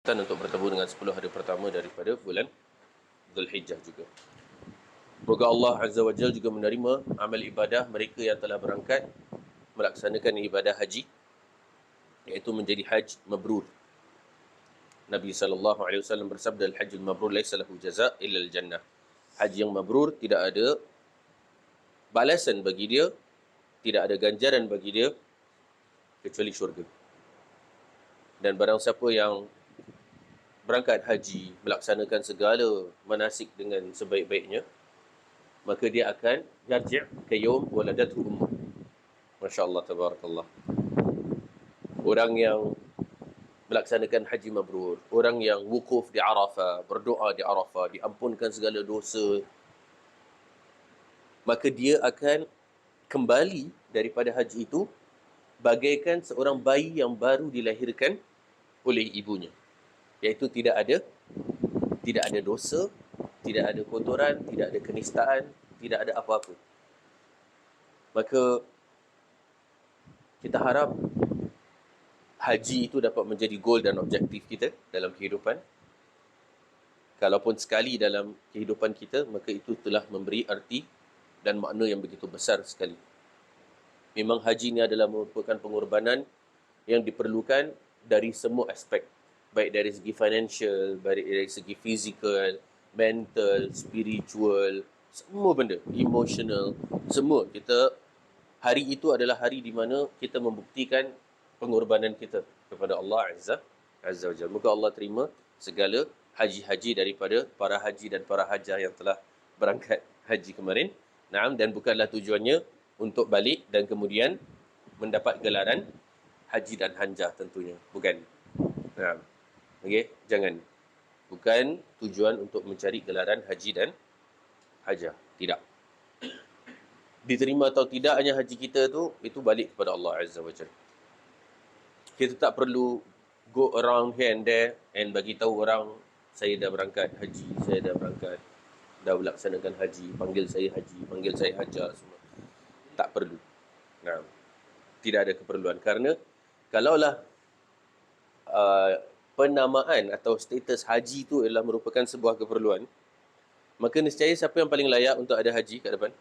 kesempatan untuk bertemu dengan 10 hari pertama daripada bulan Zulhijjah juga. Semoga Allah Azza wa Jalla juga menerima amal ibadah mereka yang telah berangkat melaksanakan ibadah haji, iaitu menjadi haji mabrur. Nabi SAW bersabda, al-hajjul mabrur laisa lahu jaza' illa al-jannah. Haji yang mabrur tidak ada balasan bagi dia, tidak ada ganjaran bagi dia kecuali syurga. Dan barang siapa yang berangkat haji, melaksanakan segala manasik dengan sebaik-baiknya, maka dia akan yarji' ke yaum waladathu ummuh. Masya Allah, tabarakallah. Orang yang melaksanakan haji mabrur, orang yang wukuf di Arafah, berdoa di Arafah, diampunkan segala dosa, maka dia akan kembali daripada haji itu bagaikan seorang bayi yang baru dilahirkan oleh ibunya. Iaitu tidak ada dosa, tidak ada kotoran, tidak ada kenistaan, tidak ada apa-apa. Maka kita harap haji itu dapat menjadi goal dan objektif kita dalam kehidupan. Kalaupun sekali dalam kehidupan kita, maka itu telah memberi arti dan makna yang begitu besar sekali. Memang haji ini adalah merupakan pengorbanan yang diperlukan dari semua aspek. Baik dari segi financial, baik dari segi fizikal, mental, spiritual, semua benda, emotional, semua. Hari itu adalah hari di mana kita membuktikan pengorbanan kita kepada Allah Azza wa Jalla. Moga Allah terima segala haji-haji daripada para haji dan para hajah yang telah berangkat haji kemarin. Naam, dan bukanlah tujuannya untuk balik dan kemudian mendapat gelaran haji dan hanjah tentunya. Bukan. Naam. Okey, jangan. Bukan tujuan untuk mencari gelaran haji dan hajah. Tidak. Diterima atau tidaknya haji kita tu, itu balik kepada Allah Azza wa Jalla. Kita tak perlu go around here and there and bagi tahu orang, saya dah berangkat haji, saya dah berangkat, dah melaksanakan haji, panggil saya haji, panggil saya hajah, semua. Tak perlu. Nah, tidak ada keperluan. Kerana kalaulah penamaan atau status haji itu adalah merupakan sebuah keperluan, maka nescaya siapa yang paling layak untuk ada haji kat depan?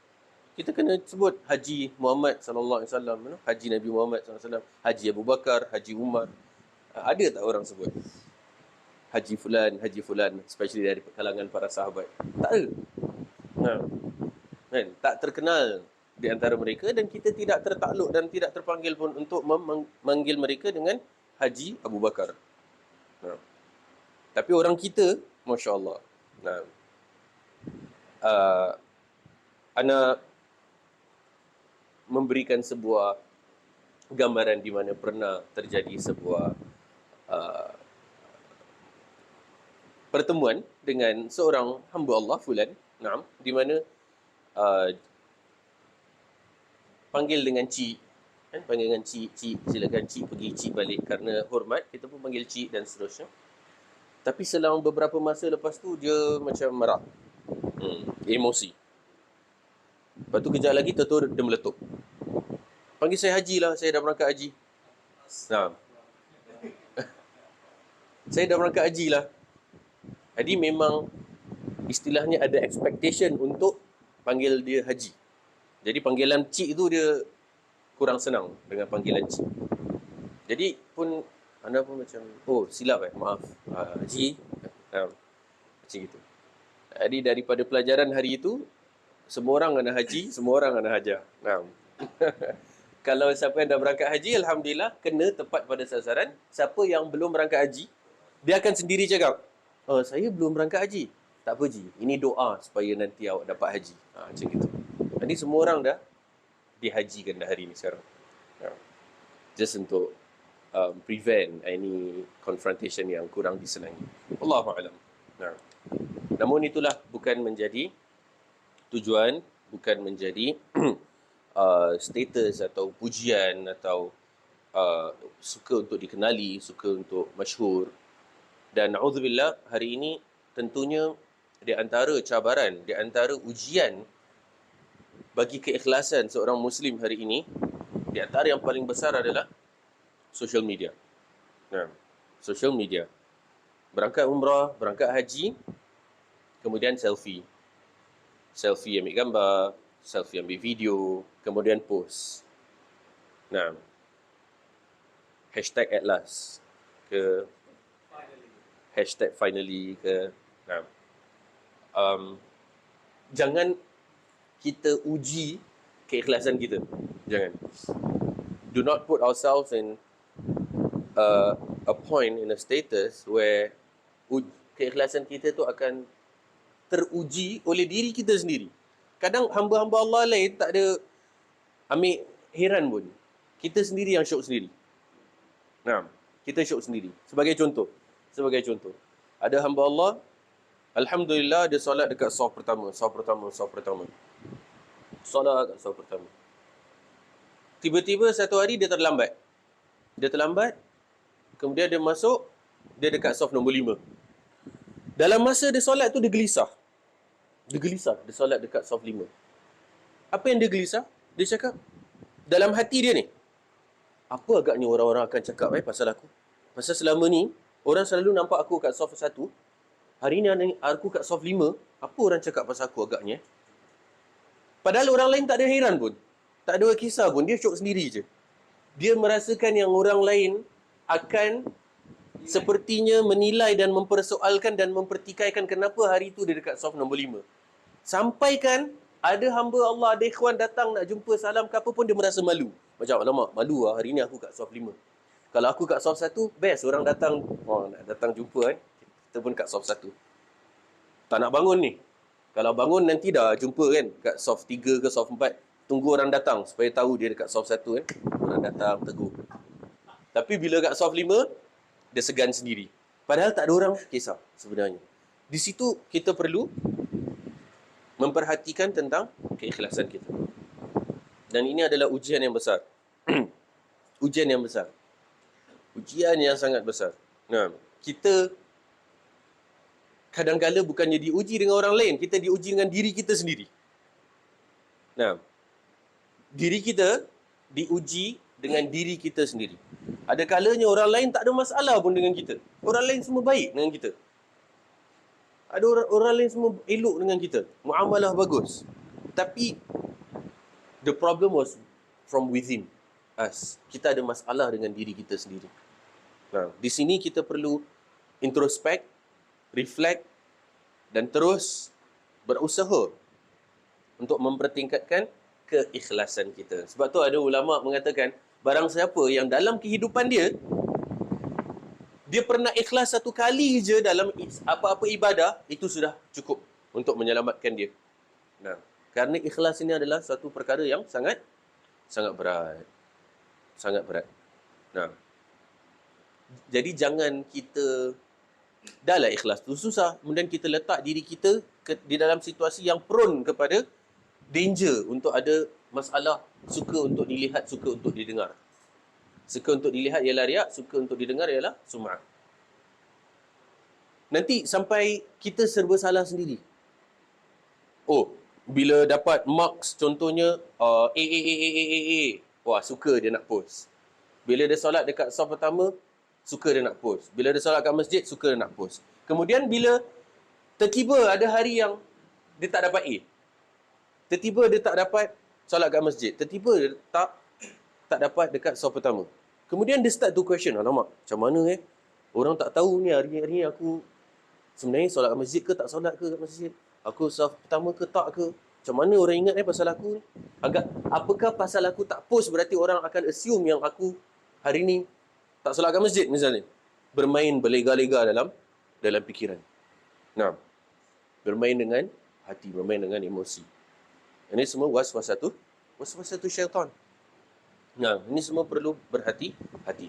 Kita kena sebut Haji Muhammad sallallahu alaihi wasallam, Haji Nabi Muhammad sallallahu alaihi wasallam, Haji Abu Bakar, Haji Umar. Ada tak orang sebut Haji Fulan, especially dari kalangan para sahabat? Tak ada. Kan? Tak terkenal di antara mereka, dan kita tidak tertakluk dan tidak terpanggil pun untuk memanggil mereka dengan Haji Abu Bakar. Tapi orang kita, Masya Allah. Ana memberikan sebuah gambaran di mana pernah terjadi sebuah pertemuan dengan seorang hamba Allah, Fulan, di mana panggil dengan cik, kan? Panggil dengan cik, silakan cik pergi, cik balik, kerana hormat kita pun panggil cik dan seterusnya. Tapi selama beberapa masa lepas tu dia macam marah, emosi. Lepas tu kejap lagi terus dia meletup, panggil saya haji lah, saya dah berangkat haji. Saya dah berangkat haji lah. Jadi memang istilahnya ada expectation untuk panggil dia haji. Jadi panggilan cik tu dia kurang senang dengan panggilan cik. Jadi pun anda pun macam, oh silap maaf, haji, macam gitu. Jadi daripada pelajaran hari itu, semua orang kena haji, semua orang kena hajah. Kalau siapa yang dah berangkat haji, alhamdulillah, kena tepat pada sasaran. Siapa yang belum berangkat haji, dia akan sendiri cakap, oh, saya belum berangkat haji. Tak apa ji, ini doa supaya nanti awak dapat haji. Macam gitu. Jadi semua orang dah dihajikan dah hari ni sekarang. Just untuk prevent any confrontation yang kurang disenangi. Allahu a'lam. Namun itulah bukan menjadi tujuan, bukan menjadi status atau pujian atau suka untuk dikenali, suka untuk masyhur. Dan na'udzubillah, hari ini tentunya di antara cabaran, di antara ujian bagi keikhlasan seorang Muslim hari ini, di antara yang paling besar adalah social media. Social media. Berangkat umrah, berangkat haji, kemudian selfie. Selfie ambil gambar, selfie ambil video, kemudian post. Nah, hashtag at last ke hashtag finally ke. Nah, jangan kita uji keikhlasan kita. Jangan. Do not put ourselves in a point in a status where keikhlasan kita tu akan teruji oleh diri kita sendiri. Kadang hamba-hamba Allah lain tak ada ambil heran pun. Kita sendiri yang syok sendiri. Nah, kita syok sendiri. Sebagai contoh. Ada hamba Allah, alhamdulillah dia solat dekat saf pertama. Solat kat saf pertama. Tiba-tiba satu hari dia terlambat. Kemudian dia masuk, dia dekat saf nombor 5. Dalam masa dia solat tu dia gelisah. Dia solat dekat saf 5. Apa yang dia gelisah? Dia cakap, dalam hati dia ni, apa agaknya orang-orang akan cakap pasal aku? Pasal selama ni, orang selalu nampak aku kat saf 1. Hari ni aku kat saf 5. Apa orang cakap pasal aku agaknya? Padahal orang lain tak ada heran pun. Tak ada kisah pun. Dia syok sendiri je. Dia merasakan yang orang lain akan sepertinya menilai dan mempersoalkan dan mempertikaikan kenapa hari tu dia dekat saf nombor 5. Sampaikan ada hamba Allah, ada ikhwan datang nak jumpa salam ke apa pun, dia merasa malu. Macam, alamak, malu lah hari ni aku kat saf 5. Kalau aku kat saf 1, best orang datang, nak datang jumpa kita pun kat saf 1. Tak nak bangun ni. Kalau bangun nanti dah jumpa kan kat saf 3 ke saf 4. Tunggu orang datang supaya tahu dia dekat saf 1 kan. Orang datang tegur. Tapi bila kat saf 5, dia segan sendiri. Padahal tak ada orang kisah sebenarnya. Di situ kita perlu memperhatikan tentang keikhlasan kita. Dan ini adalah ujian yang besar. Ujian yang besar. Ujian yang sangat besar. Nah, kita kadang-kala bukannya diuji dengan orang lain, kita diuji dengan diri kita sendiri. Nah, diri kita diuji dengan diri kita sendiri. Ada kalanya orang lain tak ada masalah pun dengan kita. Orang lain semua baik dengan kita. Ada orang lain semua elok dengan kita. Muamalah bagus. Tapi the problem was from within us. Kita ada masalah dengan diri kita sendiri. Nah, di sini kita perlu introspek, reflect dan terus berusaha untuk mempertingkatkan keikhlasan kita. Sebab tu ada ulama mengatakan, barang siapa yang dalam kehidupan dia pernah ikhlas satu kali je dalam apa-apa ibadah, itu sudah cukup untuk menyelamatkan dia. Nah, kerana ikhlas ini adalah satu perkara yang sangat berat. Sangat berat. Nah, jadi jangan kita dah lah ikhlas tu susah, kemudian kita letak diri kita di dalam situasi yang prone kepada danger untuk ada masalah, suka untuk dilihat, suka untuk didengar. Suka untuk dilihat ialah riak, suka untuk didengar ialah sum'ah. Nanti sampai kita serba salah sendiri. Oh, bila dapat marks contohnya A. Wah, suka dia nak post. Bila dia solat dekat saf pertama, suka dia nak post. Bila dia solat kat masjid, suka dia nak post. Kemudian bila tertiba ada hari yang dia tak dapat A. Tertiba dia tak dapat solat kat masjid. Tertiba dia tak dapat dekat saf pertama. Kemudian dia start to question, alamak, macam mana orang tak tahu ni hari-hari aku sebenarnya solat kat masjid ke tak solat ke kat masjid? Aku saf pertama ke tak ke? Macam mana orang ingat pasal aku ni? Apakah pasal aku tak post berarti orang akan assume yang aku hari ni tak solat kat masjid misalnya? Bermain berlega-lega dalam fikiran. Nah, bermain dengan hati, bermain dengan emosi. Ini semua waswasatu syaitan. Nah, ini semua perlu berhati-hati.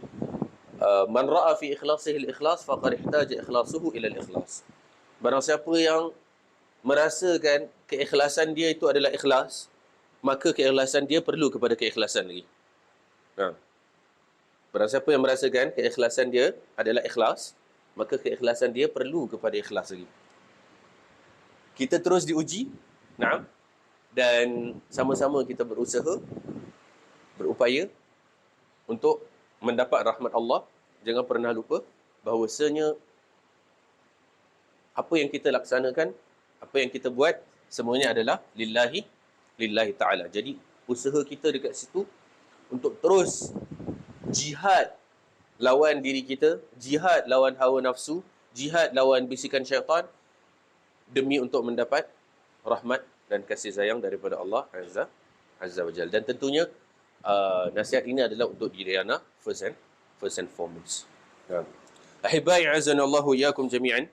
Man ra'a fi ikhlasihi al-ikhlas faqad ihtaja ikhlasuhu ila al-ikhlas. Barang siapa yang merasakan keikhlasan dia itu adalah ikhlas, maka keikhlasan dia perlu kepada keikhlasan lagi. Nah, barang siapa yang merasakan keikhlasan dia adalah ikhlas, maka keikhlasan dia perlu kepada ikhlas lagi. Kita terus diuji, nah, dan sama-sama kita berusaha, berupaya untuk mendapat rahmat Allah. Jangan pernah lupa bahawasanya Apa yang kita laksanakan, apa yang kita buat, semuanya adalah lillahi ta'ala. Jadi usaha kita dekat situ untuk terus jihad lawan diri kita, jihad lawan hawa nafsu, jihad lawan bisikan syaitan, demi untuk mendapat rahmat dan kasih sayang daripada Allah Azza wa Jalla. Dan tentunya nasihat ini adalah untuk diri ana first and foremost. Ahibai azanallahu iyyakum jami'an.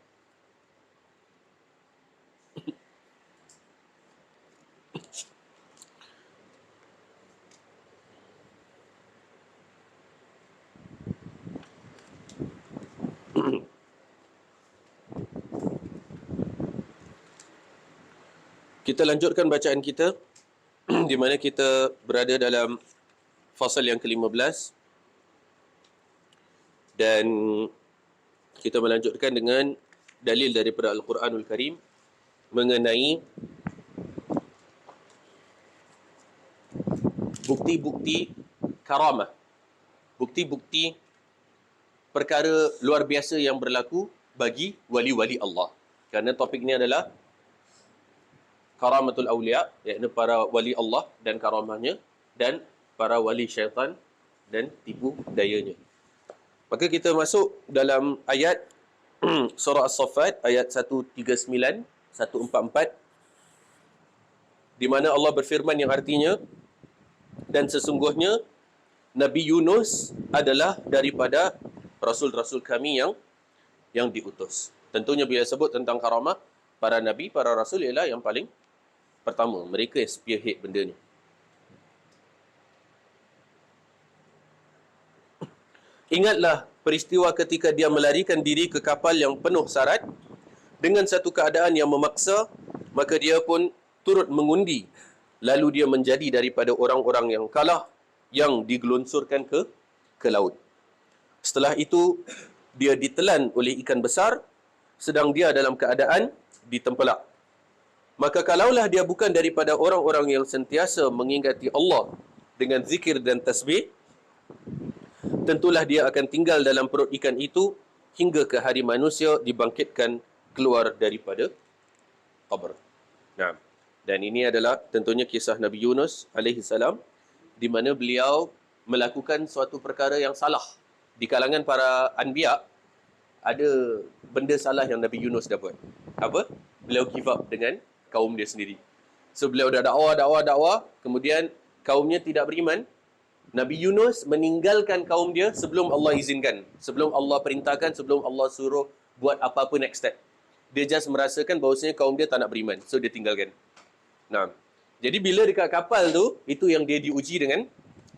Kita lanjutkan bacaan kita di mana kita berada dalam fasal yang ke-15 dan kita melanjutkan dengan dalil daripada Al-Quranul Karim mengenai bukti-bukti karamah, bukti-bukti perkara luar biasa yang berlaku bagi wali-wali Allah. Kerana topik ini adalah karamatul awliya, iaitu para wali Allah dan karamahnya, dan para wali syaitan dan tipu dayanya. Maka kita masuk dalam ayat surah As-Saffat ayat 139, 144, di mana Allah berfirman yang artinya, dan sesungguhnya Nabi Yunus adalah daripada rasul-rasul kami yang diutus. Tentunya bila sebut tentang karamah, para nabi, para rasul ialah yang paling pertama. Mereka yang spearhead benda ni. Ingatlah peristiwa ketika dia melarikan diri ke kapal yang penuh sarat dengan satu keadaan yang memaksa, maka dia pun turut mengundi. Lalu dia menjadi daripada orang-orang yang kalah, yang digelunsurkan ke laut. Setelah itu, dia ditelan oleh ikan besar, sedang dia dalam keadaan ditempelak. Maka kalaulah dia bukan daripada orang-orang yang sentiasa mengingati Allah dengan zikir dan tasbih, tentulah dia akan tinggal dalam perut ikan itu hingga ke hari manusia dibangkitkan keluar daripada qabr. Nah, dan ini adalah tentunya kisah Nabi Yunus alaihi salam, di mana beliau melakukan suatu perkara yang salah. Di kalangan para anbiya, ada benda salah yang Nabi Yunus dah buat. Apa? Beliau give up dengan kaum dia sendiri. So beliau dah dakwah, kemudian kaumnya tidak beriman. Nabi Yunus meninggalkan kaum dia sebelum Allah izinkan, sebelum Allah perintahkan, sebelum Allah suruh buat apa-apa next step. Dia just merasakan bahawasanya kaum dia tak nak beriman, so dia tinggalkan. Nah, jadi bila dekat kapal tu, itu yang dia diuji dengan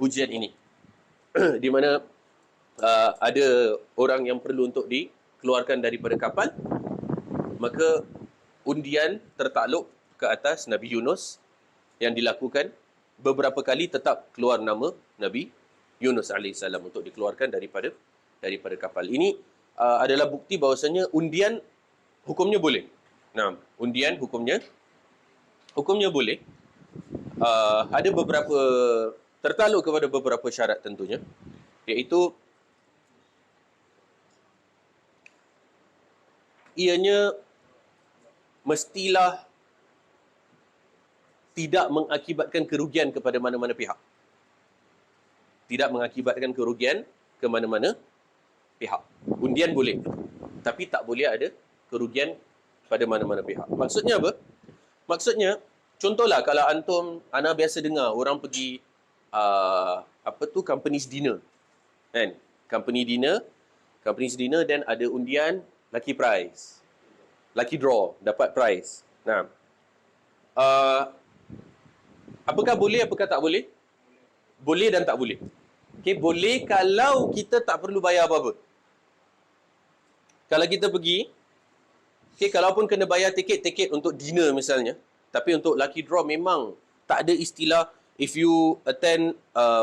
ujian ini. Di mana ada orang yang perlu untuk dikeluarkan daripada kapal, maka undian tertakluk ke atas Nabi Yunus yang dilakukan. Beberapa kali tetap keluar nama Nabi Yunus AS untuk dikeluarkan daripada kapal. Ini adalah bukti bahawasanya undian hukumnya boleh. Nah, undian hukumnya boleh. Ada beberapa, tertakluk kepada beberapa syarat tentunya, iaitu ianya mestilah tidak mengakibatkan kerugian kepada mana-mana pihak. Tidak mengakibatkan kerugian ke mana-mana pihak. Undian boleh, tapi tak boleh ada kerugian pada mana-mana pihak. Maksudnya apa? Maksudnya, contohlah kalau ana biasa dengar orang pergi company's dinner. Kan? Company's dinner dan ada undian, lucky prize. Lucky draw, dapat prize. Nah, apakah boleh, apakah tak boleh? Boleh dan tak boleh. Okay, boleh kalau kita tak perlu bayar apa-apa. Kalau kita pergi, okay, kalaupun kena bayar tiket untuk dinner misalnya, tapi untuk lucky draw memang tak ada istilah, if you attend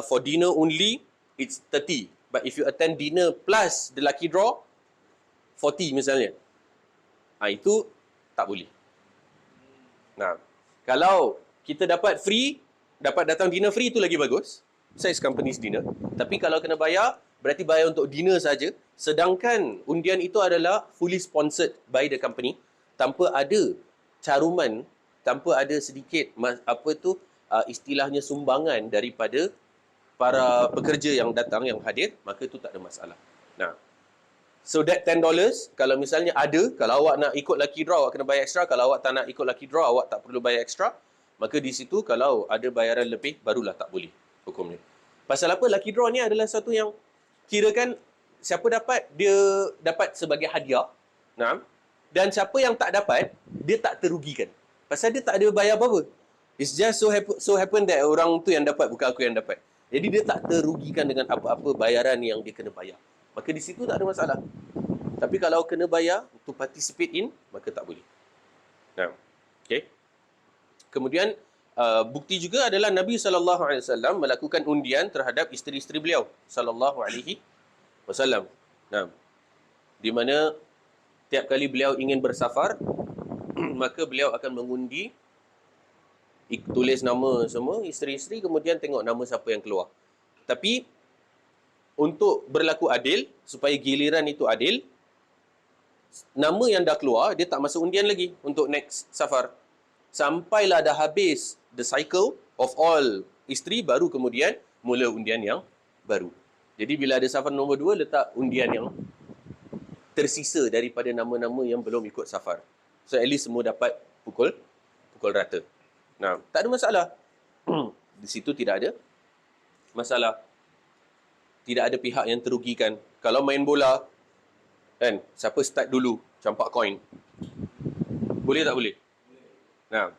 for dinner only, it's 30. But if you attend dinner plus the lucky draw, 40 misalnya. Itu tak boleh. Nah, kalau kita dapat free, dapat datang dinner free, itu lagi bagus. Size company's dinner. Tapi kalau kena bayar, berarti bayar untuk dinner saja. Sedangkan undian itu adalah fully sponsored by the company. tanpa ada caruman, tanpa ada sedikit istilahnya sumbangan daripada para pekerja yang datang, yang hadir, maka itu tak ada masalah. Nah, so that $10, kalau misalnya ada, kalau awak nak ikut lucky draw, awak kena bayar extra. Kalau awak tak nak ikut lucky draw, awak tak perlu bayar extra. Maka di situ kalau ada bayaran lebih, barulah tak boleh hukumnya. Pasal apa? Lucky draw ni adalah satu yang kirakan siapa dapat, dia dapat sebagai hadiah. Nah, dan siapa yang tak dapat, dia tak terugikan. Pasal dia tak ada bayar apa-apa. It's just so happen that orang tu yang dapat, bukan aku yang dapat. Jadi dia tak terugikan dengan apa-apa bayaran yang dia kena bayar. Maka di situ tak ada masalah. Tapi kalau kena bayar to participate in, maka tak boleh. Nah, okay. Kemudian bukti juga adalah Nabi SAW melakukan undian terhadap isteri-isteri beliau SAW. Nah, di mana tiap kali beliau ingin bersafar, maka beliau akan mengundi, tulis nama semua isteri-isteri, kemudian tengok nama siapa yang keluar. Tapi untuk berlaku adil, supaya giliran itu adil, nama yang dah keluar, dia tak masuk undian lagi untuk next safar. Sampailah dah habis the cycle of all isteri, baru kemudian mula undian yang baru. Jadi bila ada safar nombor 2, letak undian yang tersisa daripada nama-nama yang belum ikut safar. So at least semua dapat pukul rata. Nah, tak ada masalah. Di situ tidak ada masalah. Tidak ada pihak yang terugikan. Kalau main bola, kan, siapa start dulu campak koin? Boleh tak boleh? Nah,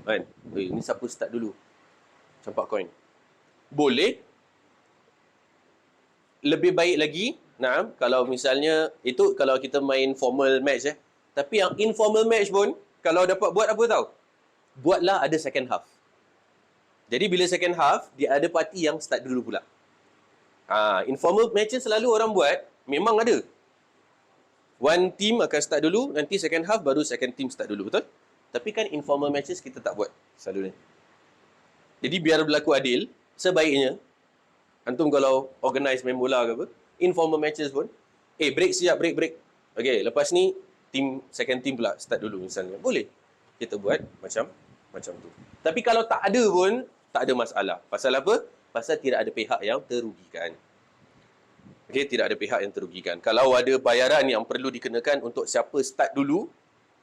kan, ini siapa start dulu campak koin? Boleh. Lebih baik lagi, nah, kalau misalnya itu kalau kita main formal match Tapi yang informal match pun, kalau dapat buat apa tahu? Buatlah ada second half. Jadi bila second half, dia ada parti yang start dulu pula. Informal matches selalu orang buat, memang ada. One team akan start dulu, nanti second half baru second team start dulu, betul? Tapi kan informal matches kita tak buat selalunya. Jadi biar berlaku adil, sebaiknya, antum kalau organize main bola ke apa, informal matches pun, break siap, break. Okay, lepas ni, second team pula start dulu misalnya. Boleh kita buat macam tu. Tapi kalau tak ada pun, tak ada masalah. Pasal apa? Pasal tidak ada pihak yang terugikan. Okay, tidak ada pihak yang terugikan. Kalau ada bayaran yang perlu dikenakan untuk siapa start dulu,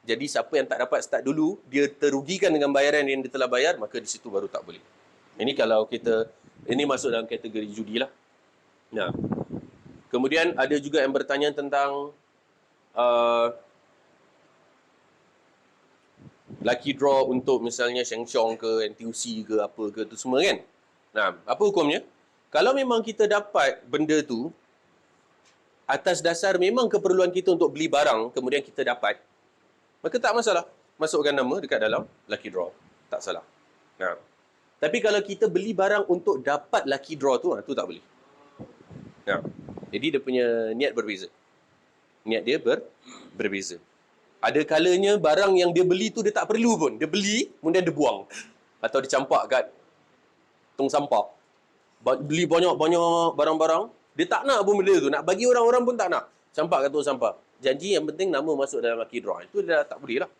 jadi siapa yang tak dapat start dulu, dia terugikan dengan bayaran yang dia telah bayar, maka di situ baru tak boleh. Ini kalau ini masuk dalam kategori judi lah. Nah, kemudian ada juga yang bertanya tentang lucky draw untuk misalnya Sheng Siong ke, NTUC ke, apa ke, tu semua kan. Nah, apa hukumnya? Kalau memang kita dapat benda tu atas dasar memang keperluan kita untuk beli barang, kemudian kita dapat, maka tak masalah. Masukkan nama dekat dalam lucky draw. Tak salah. Nah, tapi kalau kita beli barang untuk dapat lucky draw tu, tu tak boleh. Nah, jadi dia punya niat berbeza. Niat dia berbeza. Ada kalanya barang yang dia beli tu dia tak perlu pun. Dia beli, kemudian dia buang. Atau dia campak kat tong sampah. Beli banyak-banyak barang-barang. Dia tak nak pun benda tu. Nak bagi orang-orang pun tak nak. Campak kat tong sampah. Janji yang penting nama masuk dalam lucky draw. Itu dia tak boleh lah.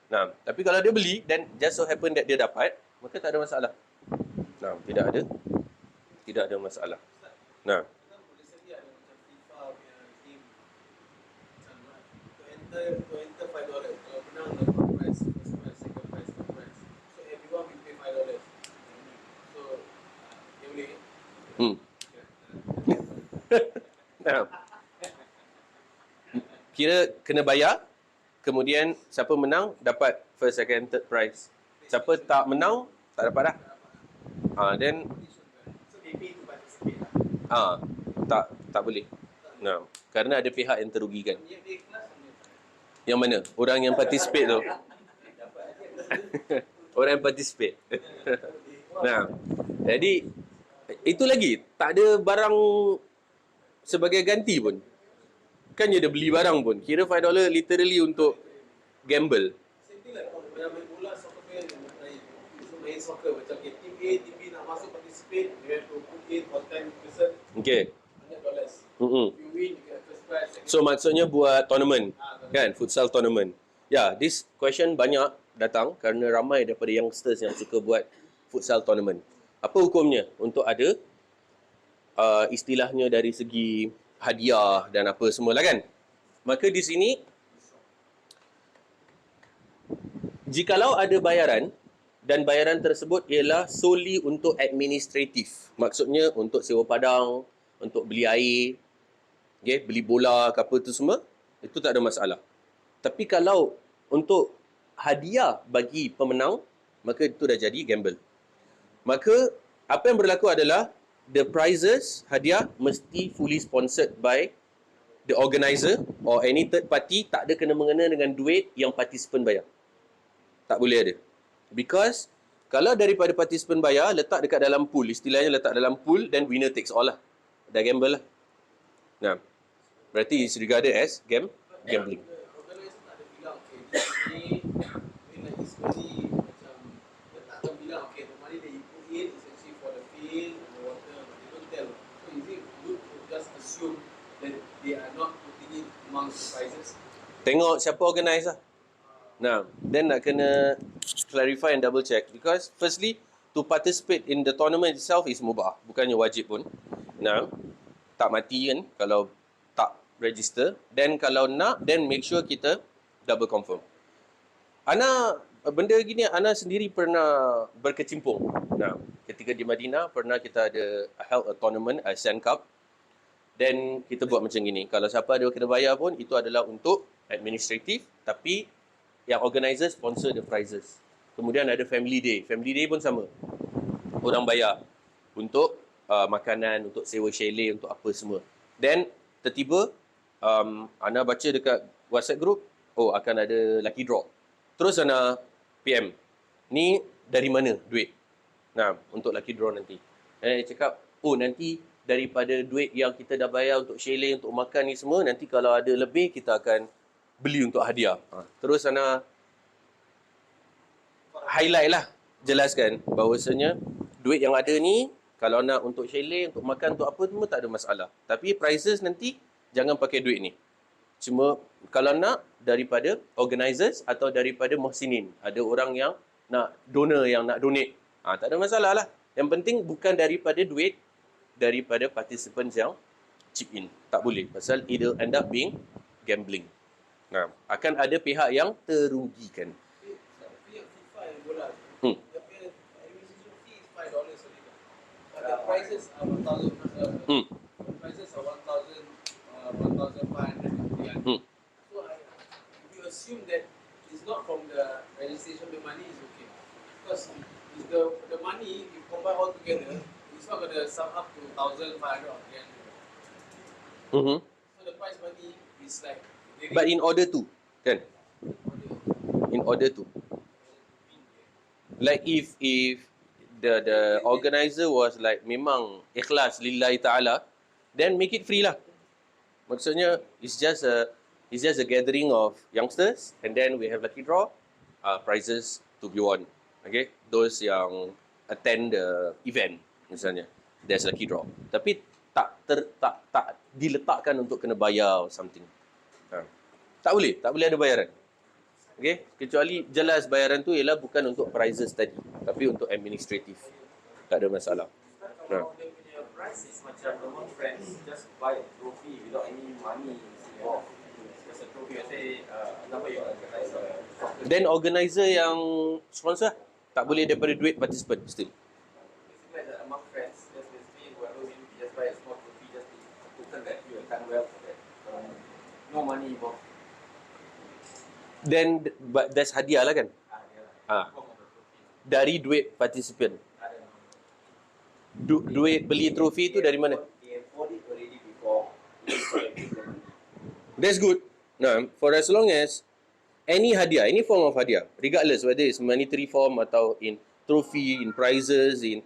Nah, tapi kalau dia beli dan just so happen that dia dapat, maka tak ada masalah. Nah, tidak ada masalah. Nah. To enter $5. Kalau menang dapat prize, first prize, second prize, third prize. So everyone will pay $5. So dia boleh. Nah. Kira kena bayar, kemudian siapa menang dapat first, second, third prize. Siapa tak menang tak dapat dah. Then so they pay to participate lah. Tak boleh. Nah, kerana ada pihak yang terugikan. Yang mana? Orang yang participate tu. Orang yang participate. Nah, jadi itu lagi, tak ada barang sebagai ganti pun. Kan dia dah beli barang pun. Kira $5 literally untuk gamble. Same thing like kalau main bola, soccer player yang nak main. So main soccer macam team A, team B nak masuk participate, you have to put in for 10%. Okay. $100. You win, you get first prize. So maksudnya buat tournament, kan? Futsal tournament. Ya, this question banyak datang kerana ramai daripada youngsters yang suka buat futsal tournament. Apa hukumnya untuk ada istilahnya dari segi hadiah dan apa semua lah kan? Maka di sini, jikalau ada bayaran dan bayaran tersebut ialah solely untuk administratif, maksudnya untuk sewa padang, untuk beli air, okay, beli bola ke apa tu semua, itu tak ada masalah. Tapi kalau untuk hadiah bagi pemenang, maka itu dah jadi gamble. Maka apa yang berlaku adalah the prizes, hadiah mesti fully sponsored by the organizer or any third party, tak ada kena-mengena dengan duit yang participant bayar. Tak boleh ada. Because kalau daripada participant bayar, letak dekat dalam pool, istilahnya letak dalam pool, then winner takes all lah. Dah gamble lah. Nah, berarti is regarded as gambling. Organizer tak ada bilang, okay, ni like it's really macam dia tak akan bilang, okay, the money that you put in is actually for the field and the water, but they don't tell. So is it good to just assume that they are not putting it amongst the prizes? Tengok siapa organize lah. Nah, then nak kena clarify and double check. Because firstly, to participate in the tournament itself is mubah. Bukannya wajib pun. Nah, tak mati kan kalau tak register. Then kalau nak, then make sure kita double confirm. Ana, benda gini, Ana sendiri pernah berkecimpung. Nah, ketika di Madinah, pernah kita ada held a tournament, Asian Cup. Then kita buat macam gini. Kalau siapa ada kena bayar pun, itu adalah untuk administratif. Tapi yang organizer sponsor the prizes. Kemudian ada family day. Family day pun sama. Orang bayar untuk makanan, untuk sewa chalet, untuk apa semua. Then tertiba Ana baca dekat WhatsApp group, oh akan ada lucky draw. Terus Ana PM, ni dari mana duit? Nah, untuk lucky draw nanti. Dan dia cakap, oh nanti daripada duit yang kita dah bayar untuk chalet, untuk makan ni semua, nanti kalau ada lebih kita akan beli untuk hadiah. Terus Ana highlight lah, jelaskan bahawasanya duit yang ada ni, kalau nak untuk chalet, untuk makan, untuk apa semua tak ada masalah. Tapi prizes nanti jangan pakai duit ni. Cuma kalau nak daripada organisers atau daripada muhsinin. Ada orang yang nak donor, yang nak donate. Tak ada masalah lah. Yang penting bukan daripada duit daripada participants yang chip in. Tak boleh. Pasal it will end up being gambling. Nah, akan ada pihak yang terugikan. Fee FIFA yang bola tu, Hmm. dia punya administration fee is $5 only. But the prices are 1,000. Hmm. The prices are 1,000, 1,500 rupiah. So if you assume that it's not from the registration, the money is okay. Because if the money you combine all together, it's not going to sum up to 1,500 or 300. Mm-hmm. So the prize money is like. But in order to, kan? In order to. Like if the organizer was like memang ikhlas lillahi ta'ala, then make it free lah. Maksudnya it's just a gathering of youngsters, and then we have lucky draw, prizes to be won. Okay, those yang attend the event misalnya, there's lucky draw. Tapi tak diletakkan untuk kena bayar or something. Tak boleh ada bayaran. Okay, kecuali jelas bayaran tu ialah bukan untuk prizes tadi, tapi untuk administratif. Tak ada masalah. Kalau dia punya price is macam normal friends, just buy a trophy without any money involved. Just a trophy, let's say, number you organize a Then organizer yang sponsor tak boleh daripada duit participant still. basically like among friends, just basically whoever win, we just buy a small trophy just to token that you have done well for that. No money involved. Then but that's hadiah lah kan? Yeah. Form of the trophy. Dari duit participant. Ada. Duit beli trofi tu dari mana? They bought it already before. That's good. Nah, for as long as any hadiah, any form of hadiah, regardless whether it's monetary form atau in trophy, in prizes, in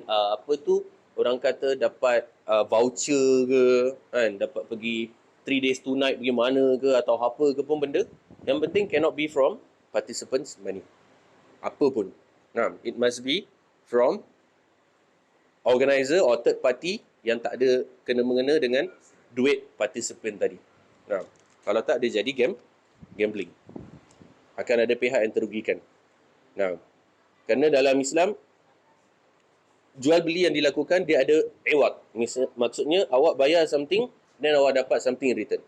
apa tu, orang kata dapat voucher ke, kan, dapat pergi 3 days 2 night pergi mana ke atau apa ke pun benda, yang penting cannot be from participants' money. Apa pun. Nah, it must be from organizer or third party yang tak ada kena-mengena dengan duit participant tadi. Nah, kalau tak dia jadi gambling. Akan ada pihak yang terugikan. Nah, kerana dalam Islam, jual beli yang dilakukan dia ada iwad. Maksudnya awak bayar something dan awak dapat something in return.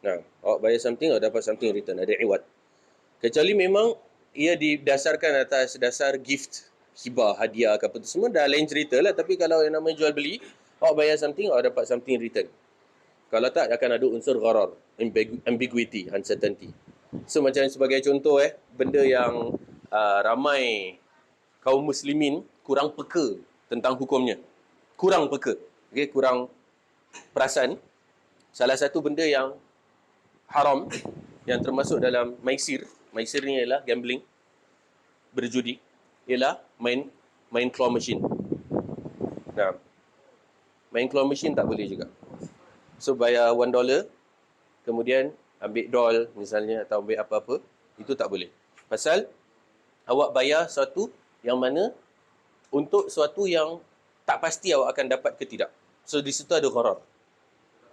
Nah, awak bayar something, awak dapat something in return. Ada iwad. Kecuali memang ia didasarkan atas dasar gift, hibah, hadiah ke apa tu semua, dah lain cerita lah. Tapi kalau yang namanya jual beli, awak bayar something, awak dapat something in return. Kalau tak, akan ada unsur gharar, ambiguity, uncertainty. So macam sebagai contoh benda yang ramai kaum muslimin kurang peka tentang hukumnya. Kurang peka. Okay, kurang perasan. Salah satu benda yang haram, yang termasuk dalam maisir. Maisir ni ialah gambling, berjudi. Ialah main claw machine. Nah, main claw machine tak boleh juga. So bayar $1, kemudian ambil doll misalnya atau ambil apa-apa, itu tak boleh. Pasal awak bayar sesuatu yang mana untuk sesuatu yang tak pasti awak akan dapat ke tidak. So di situ ada gharar.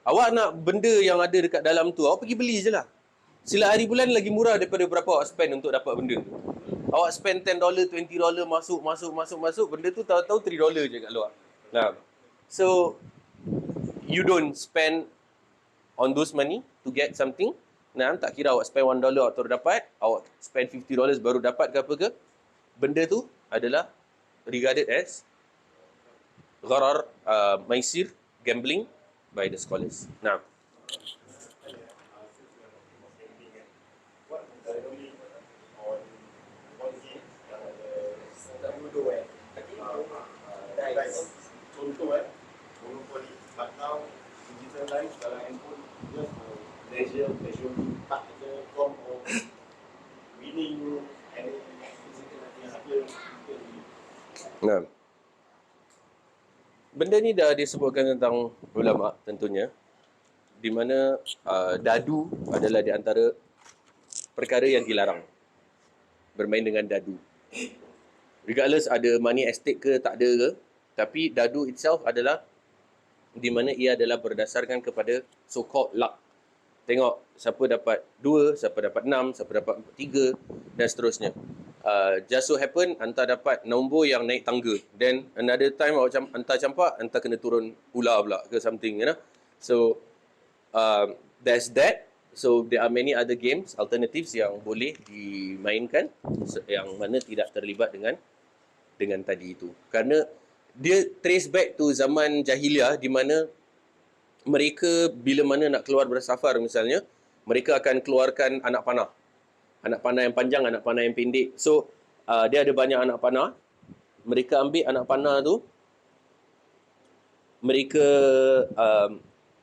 Awak nak benda yang ada dekat dalam tu, awak pergi beli je lah. Silat hari bulan lagi murah daripada berapa awak spend untuk dapat benda tu. Awak spend $10, $20 masuk, benda tu tahu-tahu $3 je kat luar. Nah. So you don't spend on those money to get something. Nah, tak kira awak spend $1 awak terus dapat, awak spend $50 baru dapat ke apa ke. Benda tu adalah regarded as gharar, maisir, gambling by the scholars. Nah. Contoh monopoli, but now digitalized dalam handphone just for leisure, tak ada form of winning any physical hasil. Nah. Benda ni dah disebutkan tentang ulama tentunya, di mana dadu adalah di antara perkara yang dilarang. Bermain dengan dadu. Regardless ada money at stake ke tak ada ke, tapi dadu itself adalah di mana ia adalah berdasarkan kepada so-called luck. Tengok siapa dapat 2, siapa dapat 6, siapa dapat 3 dan seterusnya. Just so happen hantar dapat nombor yang naik tangga. Then another time awak hantar campak, hantar kena turun ular pula ke something, you know. So there's that. So there are many other games, alternatives yang boleh dimainkan yang mana tidak terlibat dengan tadi itu. Kerana dia trace back to zaman jahiliah di mana mereka bila mana nak keluar bersafar misalnya, mereka akan keluarkan anak panah. Anak panah yang panjang, anak panah yang pendek. So, dia ada banyak anak panah. Mereka ambil anak panah tu, mereka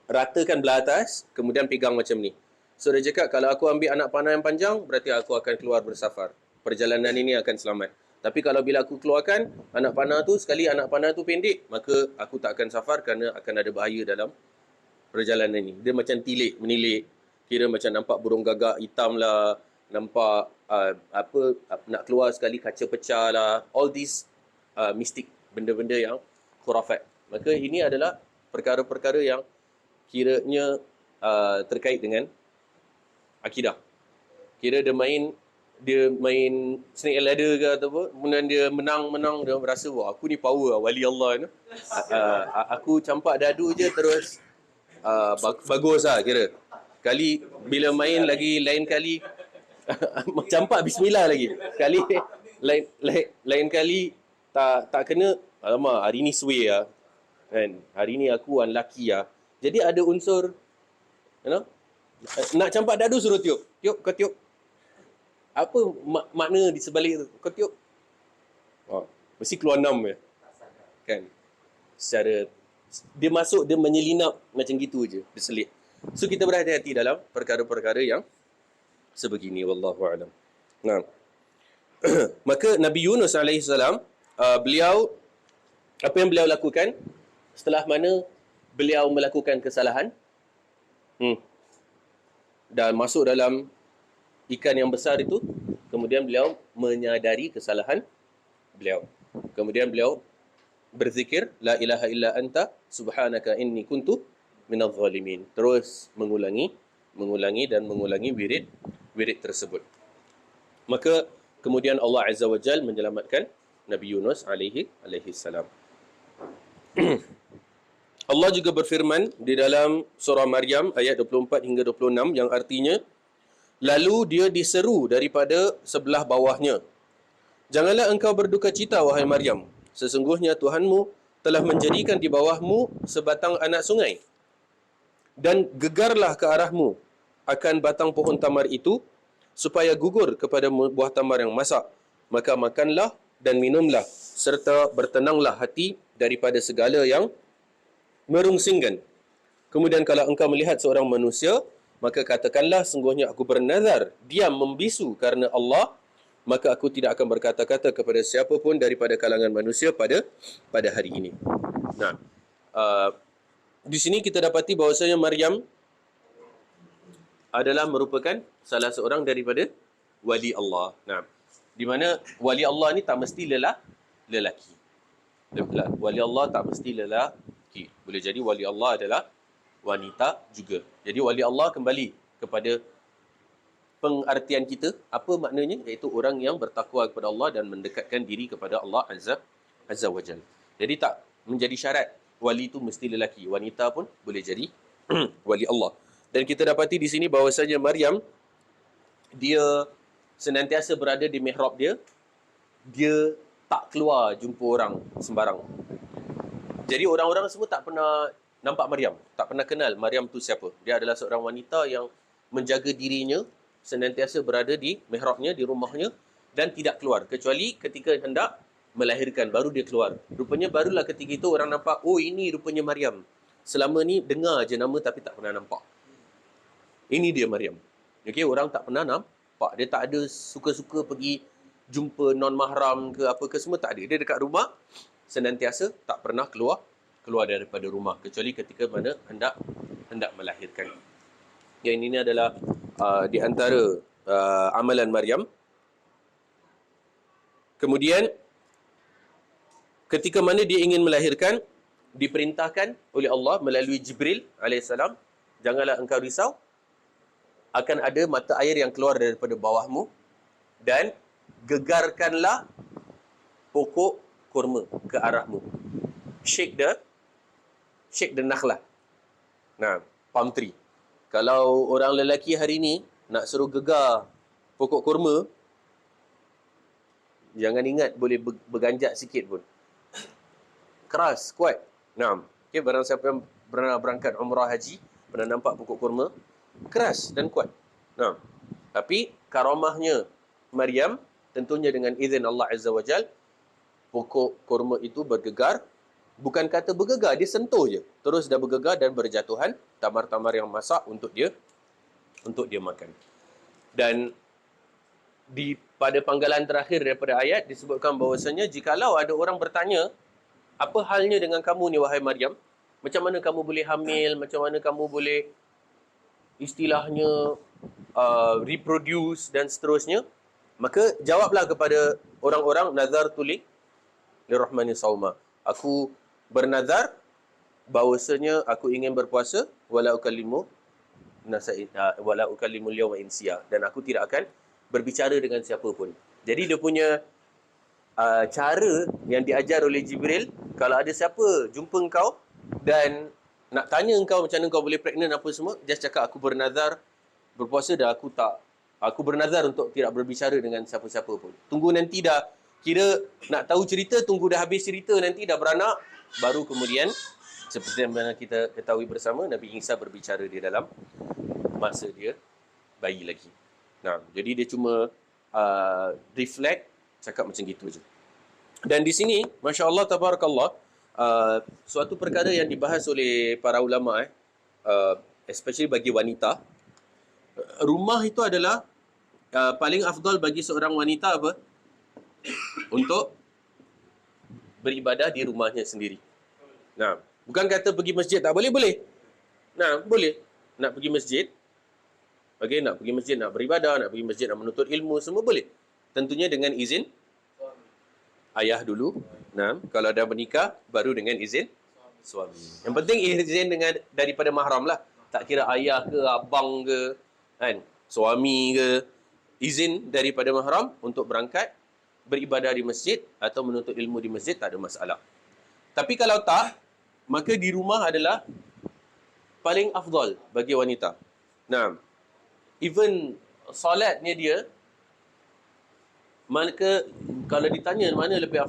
ratakan belah atas, kemudian pegang macam ni. So, dia cakap, kalau aku ambil anak panah yang panjang, berarti aku akan keluar bersafar. Perjalanan ini akan selamat. Tapi kalau bila aku keluarkan anak panah tu, sekali anak panah tu pendek, maka aku tak akan safar kerana akan ada bahaya dalam perjalanan ini. Dia macam tilik, menilik. Kira macam nampak burung gagak hitam lah, nampak nak keluar sekali kaca pecah lah. All these mistik, benda-benda yang khurafat. Maka ini adalah perkara-perkara yang kiranya terkait dengan akidah. Kira dia main snake and ladder ke atau apa, kemudian dia menang, dia rasa wah aku ni power, wali Allah ni. Aku campak dadu je terus bagus lah kira. Kali bila main lagi lain kali campak bismillah lagi. Kali lain kali tak kena, alamak hari ni sway lah. Kan? Hari ni aku unlucky lah. Jadi ada unsur, you know, nak campak dadu suruh tiup. Tiup, kau tiup. Apa makna di sebalik tu? Kau tiup. Mesti keluar 6 je. Kan? Secara dia masuk, dia menyelinap macam gitu je, berselit. So kita berhati-hati dalam perkara-perkara yang sebegini, wallahu a'lam. Nah. Maka Nabi Yunus alaihi salam, beliau apa yang beliau lakukan setelah mana beliau melakukan kesalahan? Dan masuk dalam ikan yang besar itu, kemudian beliau menyadari kesalahan beliau. Kemudian beliau berzikir, la ilaha illa anta subhanaka inni kuntu minadh zalimin. Terus mengulangi wirid tersebut. Maka kemudian Allah Azza wa Jal menyelamatkan Nabi Yunus alaihi salam. Allah juga berfirman di dalam surah Maryam ayat 24 hingga 26 yang artinya, lalu dia diseru daripada sebelah bawahnya, janganlah engkau berduka cita wahai Maryam, sesungguhnya Tuhanmu telah menjadikan di bawahmu sebatang anak sungai, dan gegarlah ke arahmu akan batang pohon tamar itu, supaya gugur kepada buah tamar yang masak. Maka makanlah dan minumlah, serta bertenanglah hati daripada segala yang merungsingkan. Kemudian kalau engkau melihat seorang manusia, maka katakanlah, sungguhnya aku bernazar diam membisu karena Allah, maka aku tidak akan berkata-kata kepada siapa pun daripada kalangan manusia pada hari ini. Nah, di sini kita dapati bahawasanya Maryam adalah merupakan salah seorang daripada wali Allah. Nah, di mana wali Allah ni tak mesti lelaki. Wali Allah tak mesti lelaki. Boleh jadi wali Allah adalah wanita juga. Jadi wali Allah kembali kepada pengartian kita, apa maknanya? Iaitu orang yang bertakwa kepada Allah dan mendekatkan diri kepada Allah Azza wa Jalla. Jadi tak menjadi syarat wali itu mesti lelaki. Wanita pun boleh jadi wali Allah. Dan kita dapati di sini bahawasanya Maryam, dia senantiasa berada di mihrab dia. Dia tak keluar jumpa orang sembarang. Jadi orang-orang semua tak pernah nampak Maryam, tak pernah kenal Maryam tu siapa. Dia adalah seorang wanita yang menjaga dirinya, senantiasa berada di mihrabnya, di rumahnya, dan tidak keluar. Kecuali ketika hendak melahirkan, baru dia keluar. Rupanya barulah ketika itu orang nampak, oh ini rupanya Maryam. Selama ni dengar je nama tapi tak pernah nampak. Ini dia Maryam. Okay, orang tak pernah nampak. Dia tak ada suka-suka pergi jumpa non-mahram ke apa ke, semua tak ada. Dia dekat rumah, senantiasa tak pernah keluar daripada rumah, kecuali ketika mana hendak melahirkan. Yang ini adalah di antara amalan Maryam. Kemudian ketika mana dia ingin melahirkan, diperintahkan oleh Allah melalui Jibril alaihissalam, janganlah engkau risau, akan ada mata air yang keluar daripada bawahmu, dan gegarkanlah pokok kurma ke arahmu. Shake the nakhlah. Nah, palm tree. Kalau orang lelaki hari ni nak suruh gegar pokok kurma, jangan ingat boleh berganjat sikit pun. Keras, kuat. Nah, okay, barang siapa yang pernah berangkat umrah haji, pernah nampak pokok kurma, keras dan kuat. Nah, tapi karamahnya Maryam, tentunya dengan izin Allah Azza wa Jal, pokok kurma itu bergegar. Bukan kata bergegar, dia sentuh je, terus dah bergegar dan berjatuhan tamar-tamar yang masak untuk dia makan. Dan pada panggalan terakhir daripada ayat disebutkan bahawasanya, jikalau ada orang bertanya, apa halnya dengan kamu ni wahai Maryam? Macam mana kamu boleh hamil? Macam mana kamu boleh istilahnya reproduce dan seterusnya? Maka jawablah kepada orang-orang, nazartu lirrahmani sauma. Aku bernazar bahawasanya aku ingin berpuasa, wala ukallimul yawma insiya, dan aku tidak akan berbicara dengan siapa pun. Jadi dia punya cara yang diajar oleh Jibril, kalau ada siapa jumpa engkau dan nak tanya engkau macam mana engkau boleh pregnant apa semua, just cakap aku bernazar berpuasa dan aku bernazar untuk tidak berbicara dengan siapa-siapa pun. Tunggu nanti dah, kira nak tahu cerita, tunggu dah habis cerita, nanti dah beranak, baru kemudian seperti yang kita ketahui bersama, Nabi Isa berbicara di dalam masa dia bayi lagi. Nah, jadi dia cuma reflect, cakap macam gitu je. Dan di sini, Masya Allah, Tabarakallah, suatu perkara yang dibahas oleh para ulama, especially bagi wanita, rumah itu adalah paling afdal bagi seorang wanita apa? Untuk beribadah di rumahnya sendiri. Nah, bukan kata pergi masjid tak boleh, boleh. Nah, boleh. Nak pergi masjid, okay, nak pergi masjid, nak beribadah, nak pergi masjid, nak menuntut ilmu, semua boleh. Tentunya dengan izin ayah dulu. Nah, kalau dah menikah, baru dengan izin suami. Yang penting izin daripada mahram lah. Tak kira ayah ke, abang ke, kan, suami ke. izin daripada mahram untuk berangkat beribadah di masjid atau menuntut ilmu di masjid, tak ada masalah. Tapi kalau tak, maka di rumah adalah paling afdal bagi wanita. Nah, even solatnya dia, maka kalau ditanya mana lebih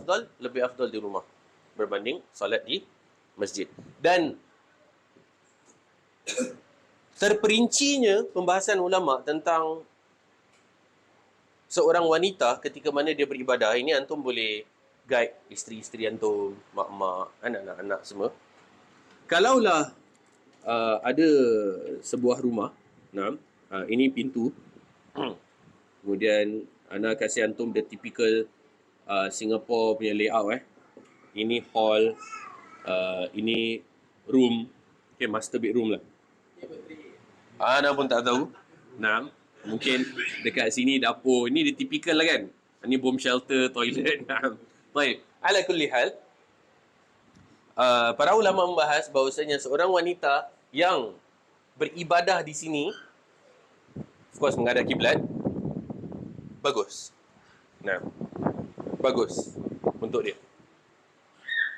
afdal di rumah berbanding solat di masjid. Dan terperincinya pembahasan ulama tentang seorang wanita ketika mana dia beribadah, ini antum boleh guide isteri-isteri antum, mak-mak, anak-anak semua. Kalaulah ada sebuah rumah, ini pintu, kemudian ana kasih antum the typical Singapore punya layout. Ini hall, ini room, okay, master bedroom lah. Ana pun tak tahu. Mungkin dekat sini dapur. Ini dia typical lah kan. Ini bomb shelter, toilet. Baik. Ala kulli hal, para ulama membahas bahawasanya seorang wanita yang beribadah di sini, of course menghadap kiblat, bagus. Bagus untuk dia.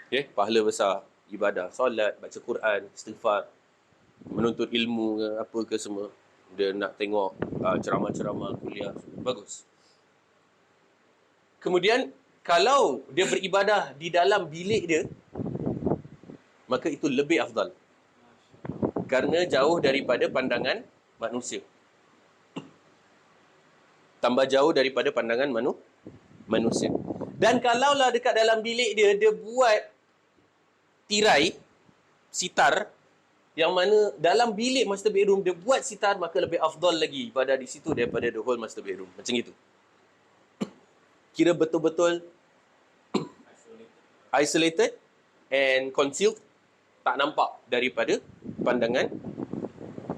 Okay, pahala besar, ibadah, solat, baca Quran, istighfar, menuntut ilmu ke apa ke semua. Dia nak tengok ceramah-ceramah, kuliah, bagus. Kemudian kalau dia beribadah di dalam bilik dia, maka itu lebih afdal. Kerana jauh daripada pandangan manusia. Tambah jauh daripada pandangan manusia. Dan kalaulah dekat dalam bilik dia, dia buat tirai, sitar, yang mana dalam bilik master bedroom dia buat sitar, maka lebih afdal lagi ibadah di situ daripada the whole master bedroom. Macam itu. Kira betul-betul isolated and concealed, tak nampak daripada pandangan